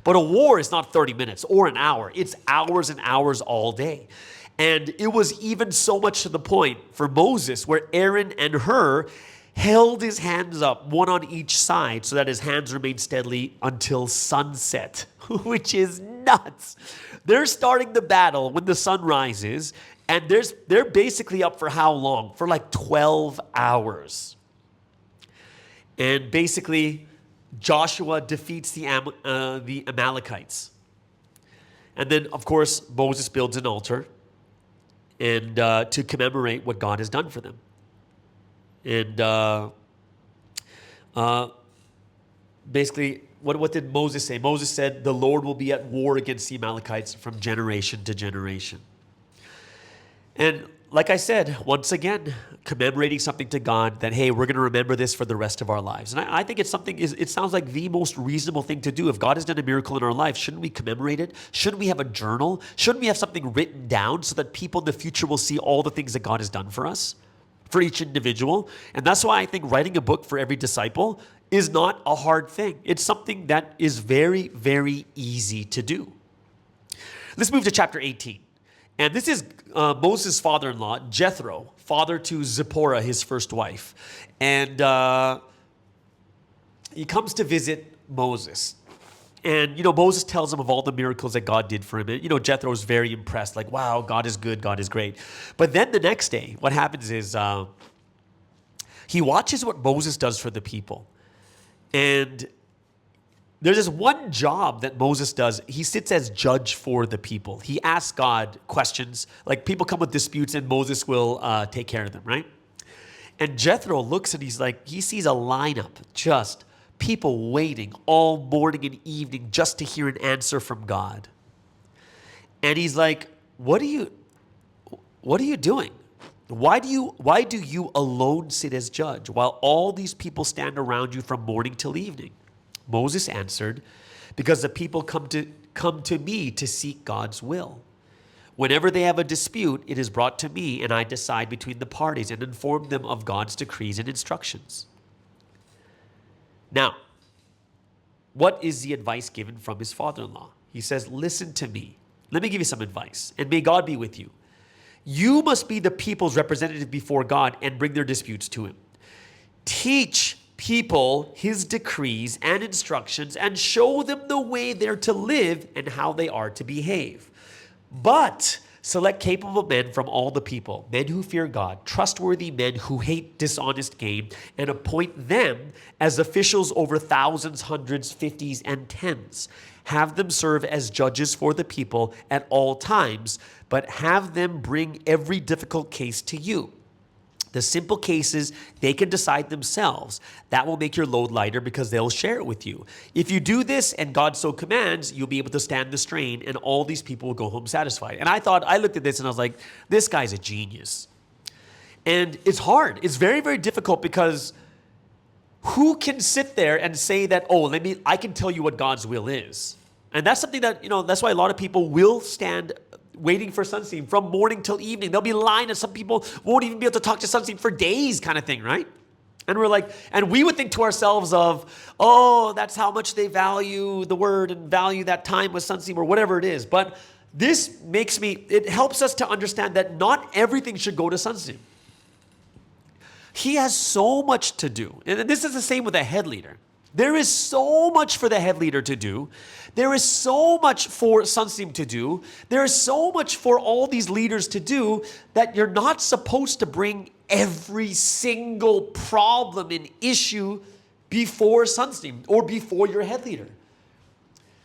But a war is not 30 minutes or an hour. It's hours and hours all day. And it was even so much to the point for Moses where Aaron and Hur held his hands up, one on each side, so that his hands remained steadily until sunset, which is nuts. They're starting the battle when the sun rises, and they're basically up for how long? For like 12 hours. And basically, Joshua defeats the Amalekites. And then, of course, Moses builds an altar and to commemorate what God has done for them. And basically, what did Moses say? Moses said, the Lord will be at war against the Amalekites from generation to generation. And like I said, once again, commemorating something to God that, hey, we're going to remember this for the rest of our lives. And I think it sounds like the most reasonable thing to do. If God has done a miracle in our life, shouldn't we commemorate it? Shouldn't we have a journal? Shouldn't we have something written down so that people in the future will see all the things that God has done for us, for each individual? And that's why I think writing a book for every disciple is not a hard thing. It's something that is very, very easy to do. Let's move to chapter 18. And this is Moses' father-in-law, Jethro, father to Zipporah, his first wife. And he comes to visit Moses. And, Moses tells him of all the miracles that God did for him. And, Jethro is very impressed, like, wow, God is good, God is great. But then the next day, what happens is he watches what Moses does for the people. And there's this one job that Moses does. He sits as judge for the people. He asks God questions. Like people come with disputes and Moses will take care of them, right? And Jethro looks and he sees a lineup, just people waiting all morning and evening just to hear an answer from God. And he's like, what are you doing? Why do you alone sit as judge while all these people stand around you from morning till evening? Moses answered, because the people come to me to seek God's will. Whenever they have a dispute, it is brought to me, and I decide between the parties and inform them of God's decrees and instructions. Now, what is the advice given from his father-in-law? He says, listen to me. Let me give you some advice, and may God be with you. You must be the people's representative before God and bring their disputes to him. Teach people his decrees and instructions and show them the way they're to live and how they are to behave. But select capable men from all the people, men who fear God, trustworthy men who hate dishonest gain, and appoint them as officials over thousands, hundreds, fifties, and tens. Have them serve as judges for the people at all times, but have them bring every difficult case to you. The simple cases, they can decide themselves. That will make your load lighter because they'll share it with you. If you do this and God so commands, you'll be able to stand the strain and all these people will go home satisfied. And I looked at this and I was like, this guy's a genius. And it's hard. It's very, very difficult because who can sit there and say that, I can tell you what God's will is. And that's something that, that's why a lot of people will stand waiting for sunseam from morning till evening. They'll be lying and some people won't even be able to talk to sunseam for days kind of thing, right? And we're like, and we would think to ourselves of, that's how much they value the word and value that time with sunseam or whatever it is. But this it helps us to understand that not everything should go to sunseam. He has so much to do. And this is the same with a head leader. There is so much for the head leader to do. There is so much for Sunseam to do. There is so much for all these leaders to do that you're not supposed to bring every single problem and issue before Sunseam or before your head leader.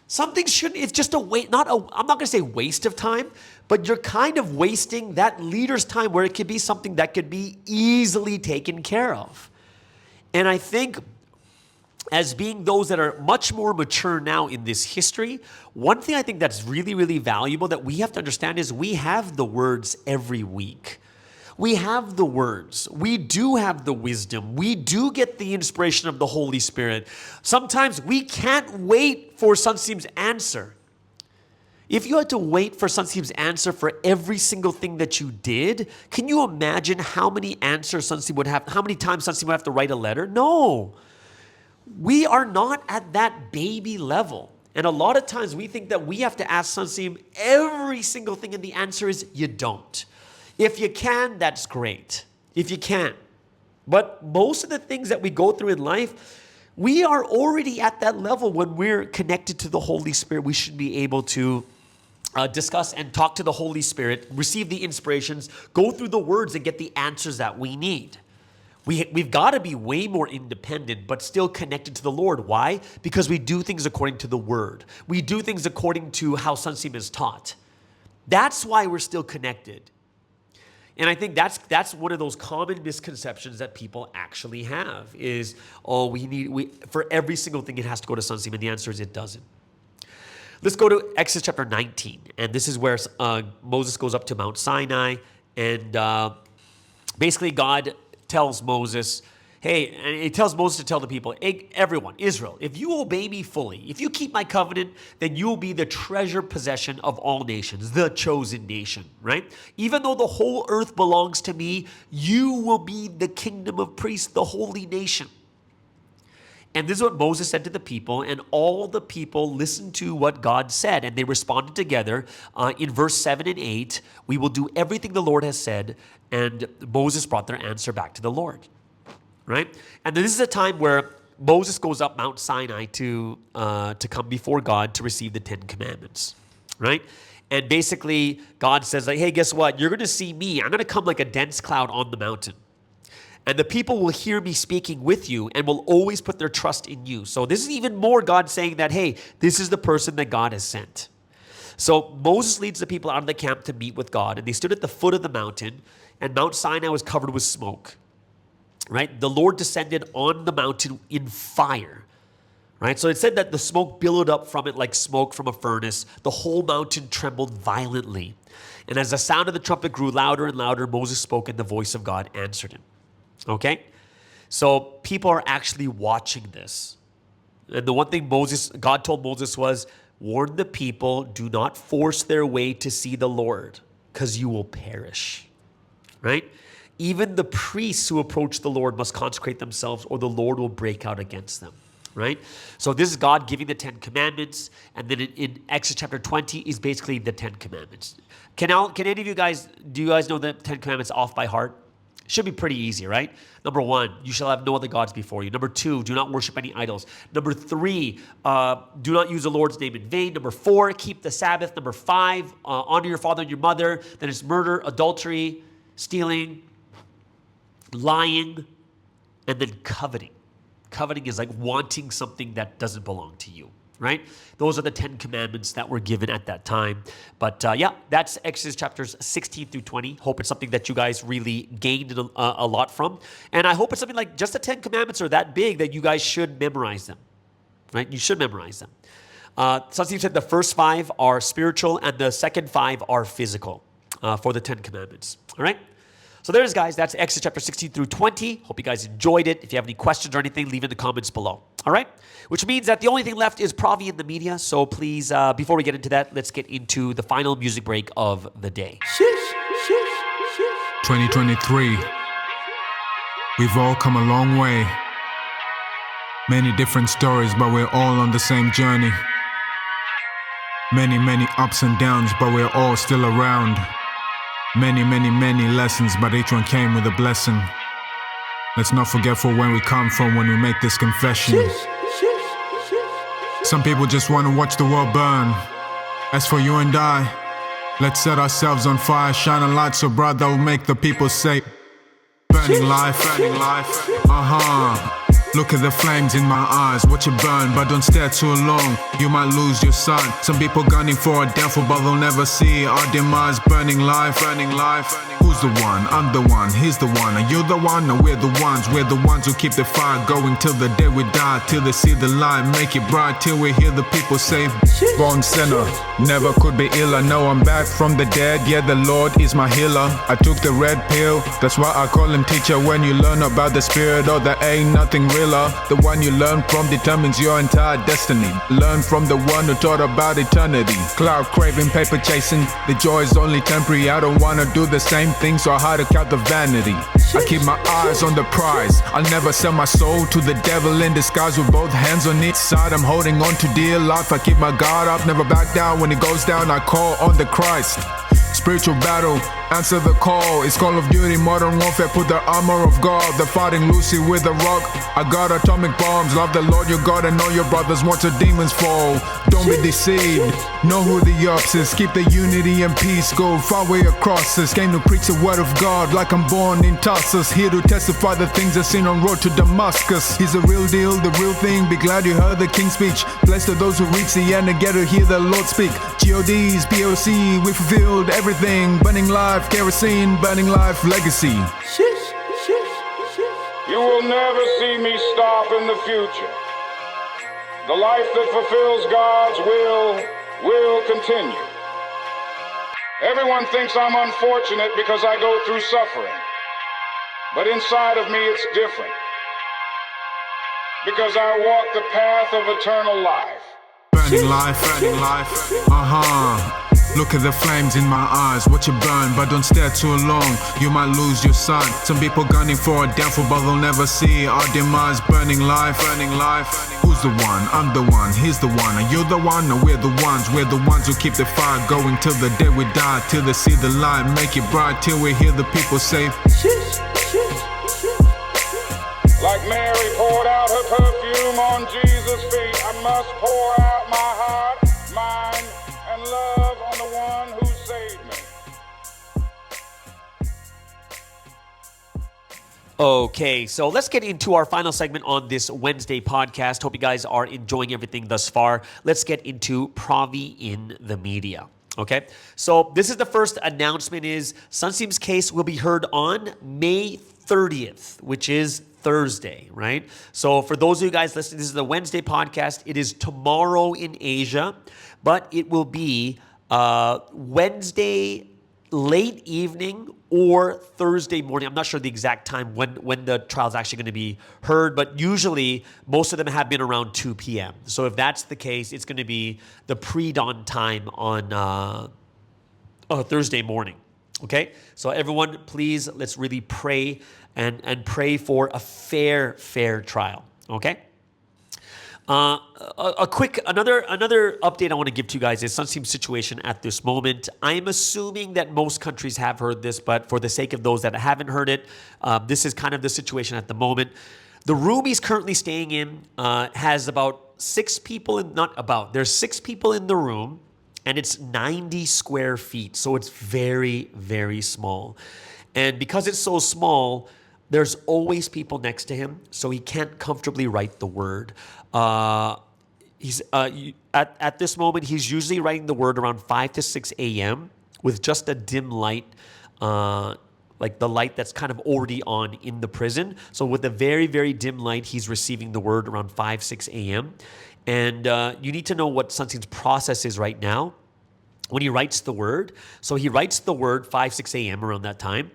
It's just I'm not going to say waste of time, but you're kind of wasting that leader's time where it could be something that could be easily taken care of. And I think as being those that are much more mature now in this history, one thing I think that's really, really valuable that we have to understand is we have the words every week. We have the words. We do have the wisdom. We do get the inspiration of the Holy Spirit. Sometimes we can't wait for Sunseem's answer. If you had to wait for Sunseem's answer for every single thing that you did, can you imagine how many answers Sunseem would have, how many times Sunseem would have to write a letter? No. We are not at that baby level. And a lot of times we think that we have to ask Sunseem every single thing, and the answer is you don't. If you can, that's great. If you can. But most of the things that we go through in life, we are already at that level when we're connected to the Holy Spirit. We should be able to discuss and talk to the Holy Spirit, receive the inspirations, go through the words and get the answers that we need. We've got to be way more independent, but still connected to the Lord. Why? Because we do things according to the Word. We do things according to how Sunseem is taught. That's why we're still connected. And I think that's one of those common misconceptions that people actually have is, for every single thing it has to go to Sunseem, and the answer is it doesn't. Let's go to Exodus chapter 19, and this is where Moses goes up to Mount Sinai, and basically God tells Moses, hey, and he tells Moses to tell the people, hey, everyone, Israel, if you obey me fully, if you keep my covenant, then you will be the treasured possession of all nations, the chosen nation, right? Even though the whole earth belongs to me, you will be the kingdom of priests, the holy nation. And this is what Moses said to the people, and all the people listened to what God said, and they responded together. In verse 7 and 8, we will do everything the Lord has said, and Moses brought their answer back to the Lord. Right? And this is a time where Moses goes up Mount Sinai to come before God to receive the 10 Commandments. Right? And basically, God says, like, hey, guess what? You're going to see me. I'm going to come like a dense cloud on the mountain. And the people will hear me speaking with you and will always put their trust in you. So this is even more God saying that, hey, this is the person that God has sent. So Moses leads the people out of the camp to meet with God. And they stood at the foot of the mountain, and Mount Sinai was covered with smoke. Right? The Lord descended on the mountain in fire. Right? So it said that the smoke billowed up from it like smoke from a furnace. The whole mountain trembled violently. And as the sound of the trumpet grew louder and louder, Moses spoke, and the voice of God answered him. Okay? So people are actually watching this. And the one thing God told Moses was, warn the people, do not force their way to see the Lord, because you will perish. Right? Even the priests who approach the Lord must consecrate themselves, or the Lord will break out against them. Right? So this is God giving the 10 Commandments, and then in Exodus chapter 20 is basically the 10 Commandments. Can any of you guys, do you guys know the 10 Commandments off by heart? Should be pretty easy, right? Number 1, you shall have no other gods before you. Number 2, do not worship any idols. Number 3, do not use the Lord's name in vain. Number 4, keep the Sabbath. Number 5, honor your father and your mother. Then it's murder, adultery, stealing, lying, and then coveting. Coveting is like wanting something that doesn't belong to you, right? Those are the 10 Commandments that were given at that time. But yeah, that's Exodus chapters 16 through 20. Hope it's something that you guys really gained a lot from. And I hope it's something like just the 10 Commandments are that big that you guys should memorize them, right? You should memorize them. Sunseem said the first 5 are spiritual and the second 5 are physical for the 10 Commandments, all right? So there's, guys, that's Exodus chapter 16 through 20. Hope you guys enjoyed it. If you have any questions or anything, leave in the comments below. All right? Which means that the only thing left is Provi in the media. So please, before we get into that, let's get into the final music break of the day. 2023. We've all come a long way. Many different stories, but we're all on the same journey. Many, many ups and downs, but we're all still around. Many, many, many lessons, but each one came with a blessing. Let's not forget for where we come from when we make this confession. Some people just want to watch the world burn. As for you and I, let's set ourselves on fire, shine a light so bright that will make the people say, burning life, Look at the flames in my eyes, watch it burn, but don't stare too long, you might lose your sight. Some people gunning for our downfall, but they'll never see our demise. Burning life, Who's the one? I'm the one, he's the one. Are you the one? No, we're the ones. We're the ones who keep the fire going till the day we die. Till they see the light, make it bright. Till we hear the people say, born sinner, never could be iller. No, I'm back from the dead. Yeah, the Lord is my healer. I took the red pill, that's why I call him teacher. When you learn about the spirit, oh, there ain't nothing realer. The one you learn from determines your entire destiny. Learn from the one who taught about eternity. Cloud craving, paper chasing, the joy is only temporary. I don't wanna do the same thing, so I hard to count the vanity. I keep my eyes on the prize. I'll never sell my soul to the devil in disguise. With both hands on each side, I'm holding on to dear life. I keep my guard up, never back down. When it goes down, I call on the Christ. Spiritual battle, answer the call. It's Call of Duty, modern warfare. Put the armor of God. They're fighting Lucy with a rock. I got atomic bombs. Love the Lord your God and know your brothers once your demons fall. Don't be deceived. Know who the ops is. Keep the unity and peace. Go far way across this. Came to preach the word of God like I'm born in Tarsus. Here to testify the things I've seen on road to Damascus. He's the real deal, the real thing. Be glad you heard the King's speech. Blessed are those who reach the end and get to hear the Lord speak. GODs, POC, we fulfilled everything. Burning life, kerosene, burning life, legacy. You will never see me stop in the future. The life that fulfills God's will continue. Everyone thinks I'm unfortunate because I go through suffering. But inside of me it's different. Because I walk the path of eternal life. Burning life, Look at the flames in my eyes, watch it burn, but don't stare too long, you might lose your sight. Some people gunning for a downfall, but they'll never see our demise. Burning life. Who's the one? I'm the one, he's the one. Are you the one? No, we're the ones who keep the fire going till the day we die. Till they see the light, make it bright. Till we hear the people say, like Mary poured out her perfume on Jesus' feet, I must pour out my heart, mind, and love on the one who saved me. Okay, so let's get into our final segment on this Wednesday podcast. Hope you guys are enjoying everything thus far. Let's get into Provi in the media. Okay, so this is the first announcement is Sunseam's case will be heard on May 30th, which is Thursday, right? So for those of you guys listening, this is the Wednesday podcast. It is tomorrow in Asia, but it will be Wednesday late evening or Thursday morning. I'm not sure the exact time when the trial is actually going to be heard, but usually most of them have been around 2 p.m. So if that's the case, it's going to be the pre-dawn time on Thursday morning. Okay? So everyone, please, let's really pray and pray for a fair trial. Okay? Another update I want to give to you guys is Sunseam's situation at this moment. I'm assuming that most countries have heard this, but for the sake of those that haven't heard it, this is kind of the situation at the moment. The room he's currently staying in has about 6 people, there's 6 people in the room, and it's 90 square feet, so it's very, very small. And because it's so small, there's always people next to him, so he can't comfortably write the word. He's at this moment, he's usually writing the word around 5 to 6 a.m. with just a dim light, like the light that's kind of already on in the prison. So with a very, very dim light, he's receiving the word around 5, 6 a.m. And you need to know what Sunseam's process is right now when he writes the word. So he writes the word 5, 6 a.m. around that time,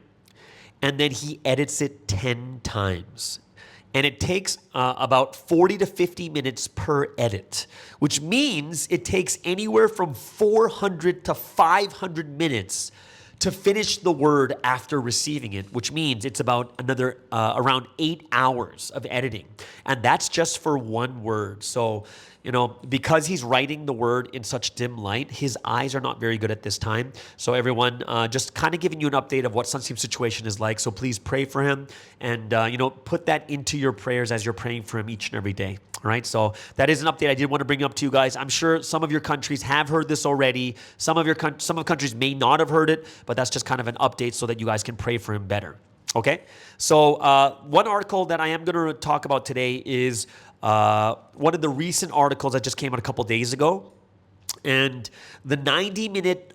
and then he edits it 10 times. And it takes about 40 to 50 minutes per edit, which means it takes anywhere from 400 to 500 minutes to finish the word after receiving it, which means it's about another around 8 hours of editing. And that's just for one word. So, because he's writing the word in such dim light, his eyes are not very good at this time. So everyone, just kind of giving you an update of what Sunseam's situation is like. So please pray for him and, put that into your prayers as you're praying for him each and every day. All right, so that is an update I did want to bring up to you guys. I'm sure some of your countries have heard this already. Some of countries may not have heard it, but that's just kind of an update so that you guys can pray for him better. Okay, so one article that I am going to talk about today is one of the recent articles that just came out a couple days ago, and the 90-minute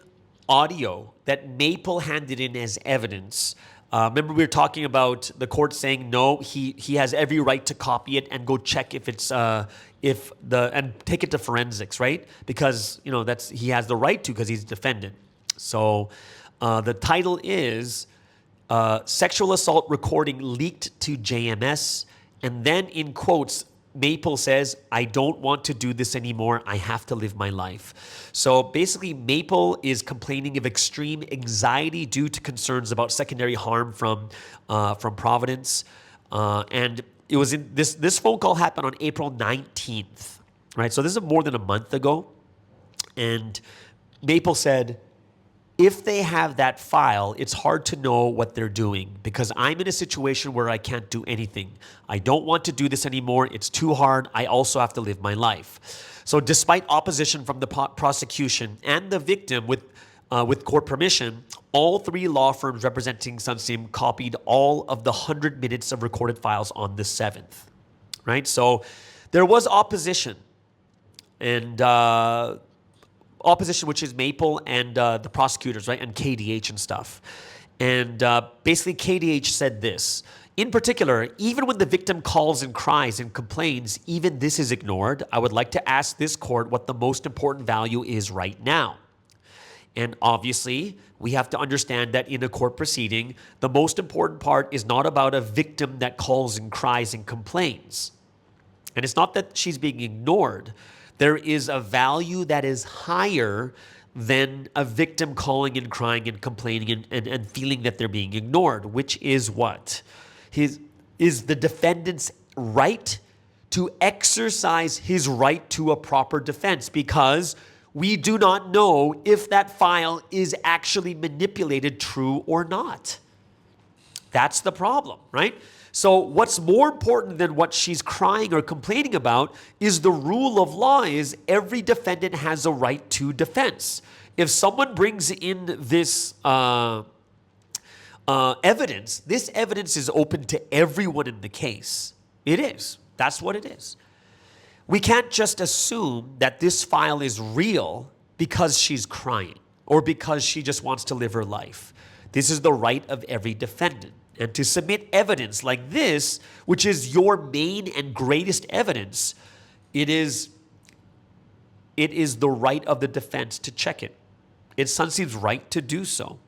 audio that Maple handed in as evidence. Remember we were talking about the court saying no, he has every right to copy it and go check if it's and take it to forensics, right? Because he has the right to because he's a defendant. So the title is sexual assault recording leaked to JMS, and then in quotes Maple says, I don't want to do this anymore. I have to live my life. So basically, Maple is complaining of extreme anxiety due to concerns about secondary harm from Providence. And it was in this phone call happened on April 19th, right? So this is more than a month ago. And Maple said, if they have that file, it's hard to know what they're doing because I'm in a situation where I can't do anything. I don't want to do this anymore. It's too hard. I also have to live my life. So despite opposition from the prosecution and the victim with court permission, all three law firms representing Sunsim copied all of the 100 minutes of recorded files on the 7th, right? So there was opposition and opposition, which is Maple and the prosecutors, right, and KDH and stuff. And basically KDH said this. In particular, even when the victim calls and cries and complains, even this is ignored. I would like to ask this court what the most important value is right now. And obviously, we have to understand that in a court proceeding, the most important part is not about a victim that calls and cries and complains. And it's not that she's being ignored. There is a value that is higher than a victim calling and crying and complaining and feeling that they're being ignored, which is what? Is the defendant's right to exercise his right to a proper defense, because we do not know if that file is actually manipulated, true or not. That's the problem, right? So what's more important than what she's crying or complaining about is the rule of law is every defendant has a right to defense. If someone brings in this evidence, this evidence is open to everyone in the case. It is. That's what it is. We can't just assume that this file is real because she's crying or because she just wants to live her life. This is the right of every defendant. And to submit evidence like this, which is your main and greatest evidence, it is the right of the defense to check it. It's Sunsim's right to do so.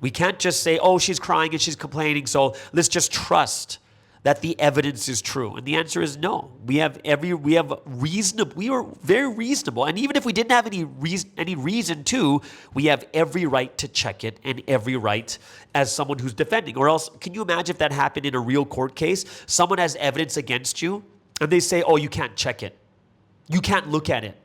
We can't just say, oh, she's crying and she's complaining, so let's just trust that the evidence is true. And the answer is no. We are very reasonable. And even if we didn't have any reason to, we have every right to check it and every right as someone who's defending. Or else, can you imagine if that happened in a real court case? Someone has evidence against you and they say, oh, you can't check it. You can't look at it.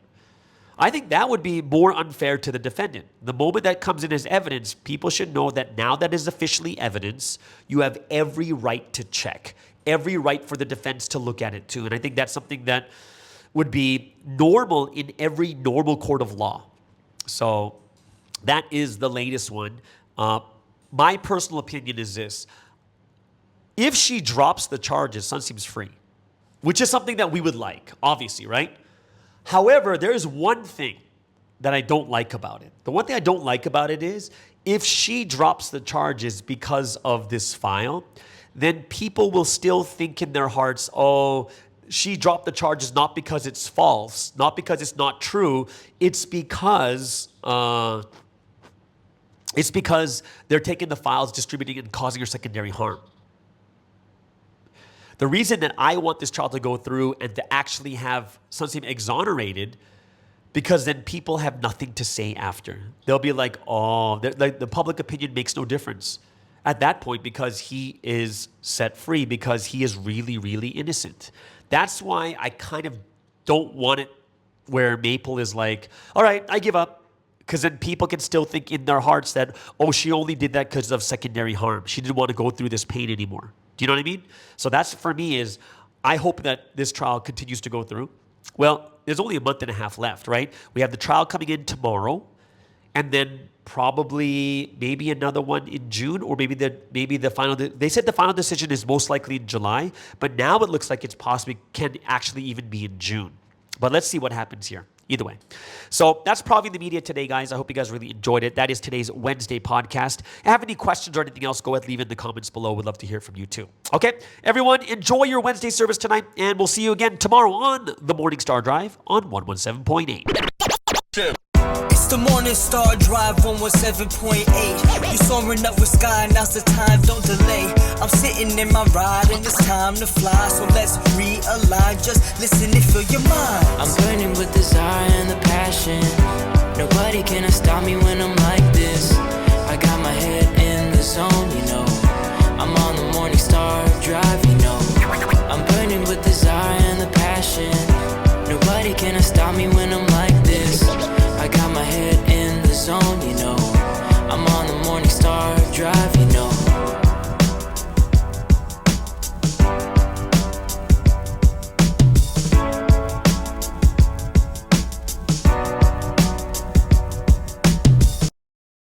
I think that would be more unfair to the defendant. The moment that comes in as evidence, people should know that now that is officially evidence, you have every right to check, every right for the defense to look at it too. And I think that's something that would be normal in every normal court of law. So that is the latest one. My personal opinion is this. If she drops the charges, Sunsim's free, which is something that we would like, obviously, right? However, there's one thing that I don't like about it. The one thing I don't like about it is if she drops the charges because of this file, then people will still think in their hearts, oh, she dropped the charges not because it's false, not because it's not true. It's because they're taking the files, distributing it, and causing her secondary harm. The reason that I want this trial to go through and to actually have Sunsim exonerated, because then people have nothing to say after. They'll be like, oh, the public opinion makes no difference at that point because he is set free, because he is really, really innocent. That's why I kind of don't want it where Maple is like, all right, I give up. Because then people can still think in their hearts that, oh, she only did that because of secondary harm. She didn't want to go through this pain anymore. Do you know what I mean? So that's, for me, is I hope that this trial continues to go through. Well, there's only a month and a half left, right? We have the trial coming in tomorrow, and then probably maybe another one in June, or maybe the final. They said the final decision is most likely in July, but now it looks like it's possibly can actually even be in June. But let's see what happens here. Either way. So that's Provi the Media today, guys. I hope you guys really enjoyed it. That is today's Wednesday podcast. If you have any questions or anything else, go ahead and leave it in the comments below. We'd love to hear from you too. Okay, everyone, enjoy your Wednesday service tonight, and we'll see you again tomorrow on the Morning Star Drive on 117.8. It's the Morning Star Drive 117.8. You soaring up with sky, now's the time, don't delay. I'm sitting in my ride and it's time to fly. So let's realign, just listen and fill your mind. I'm burning with desire and the passion. Nobody can stop me when I'm like this. I got my head in the zone, you know. I'm on the Morning Star Drive, you know. I'm burning with desire and the passion. Nobody can stop me when I'm like this. I got my head in the zone, you know. I'm on the Morning Star Drive, you know.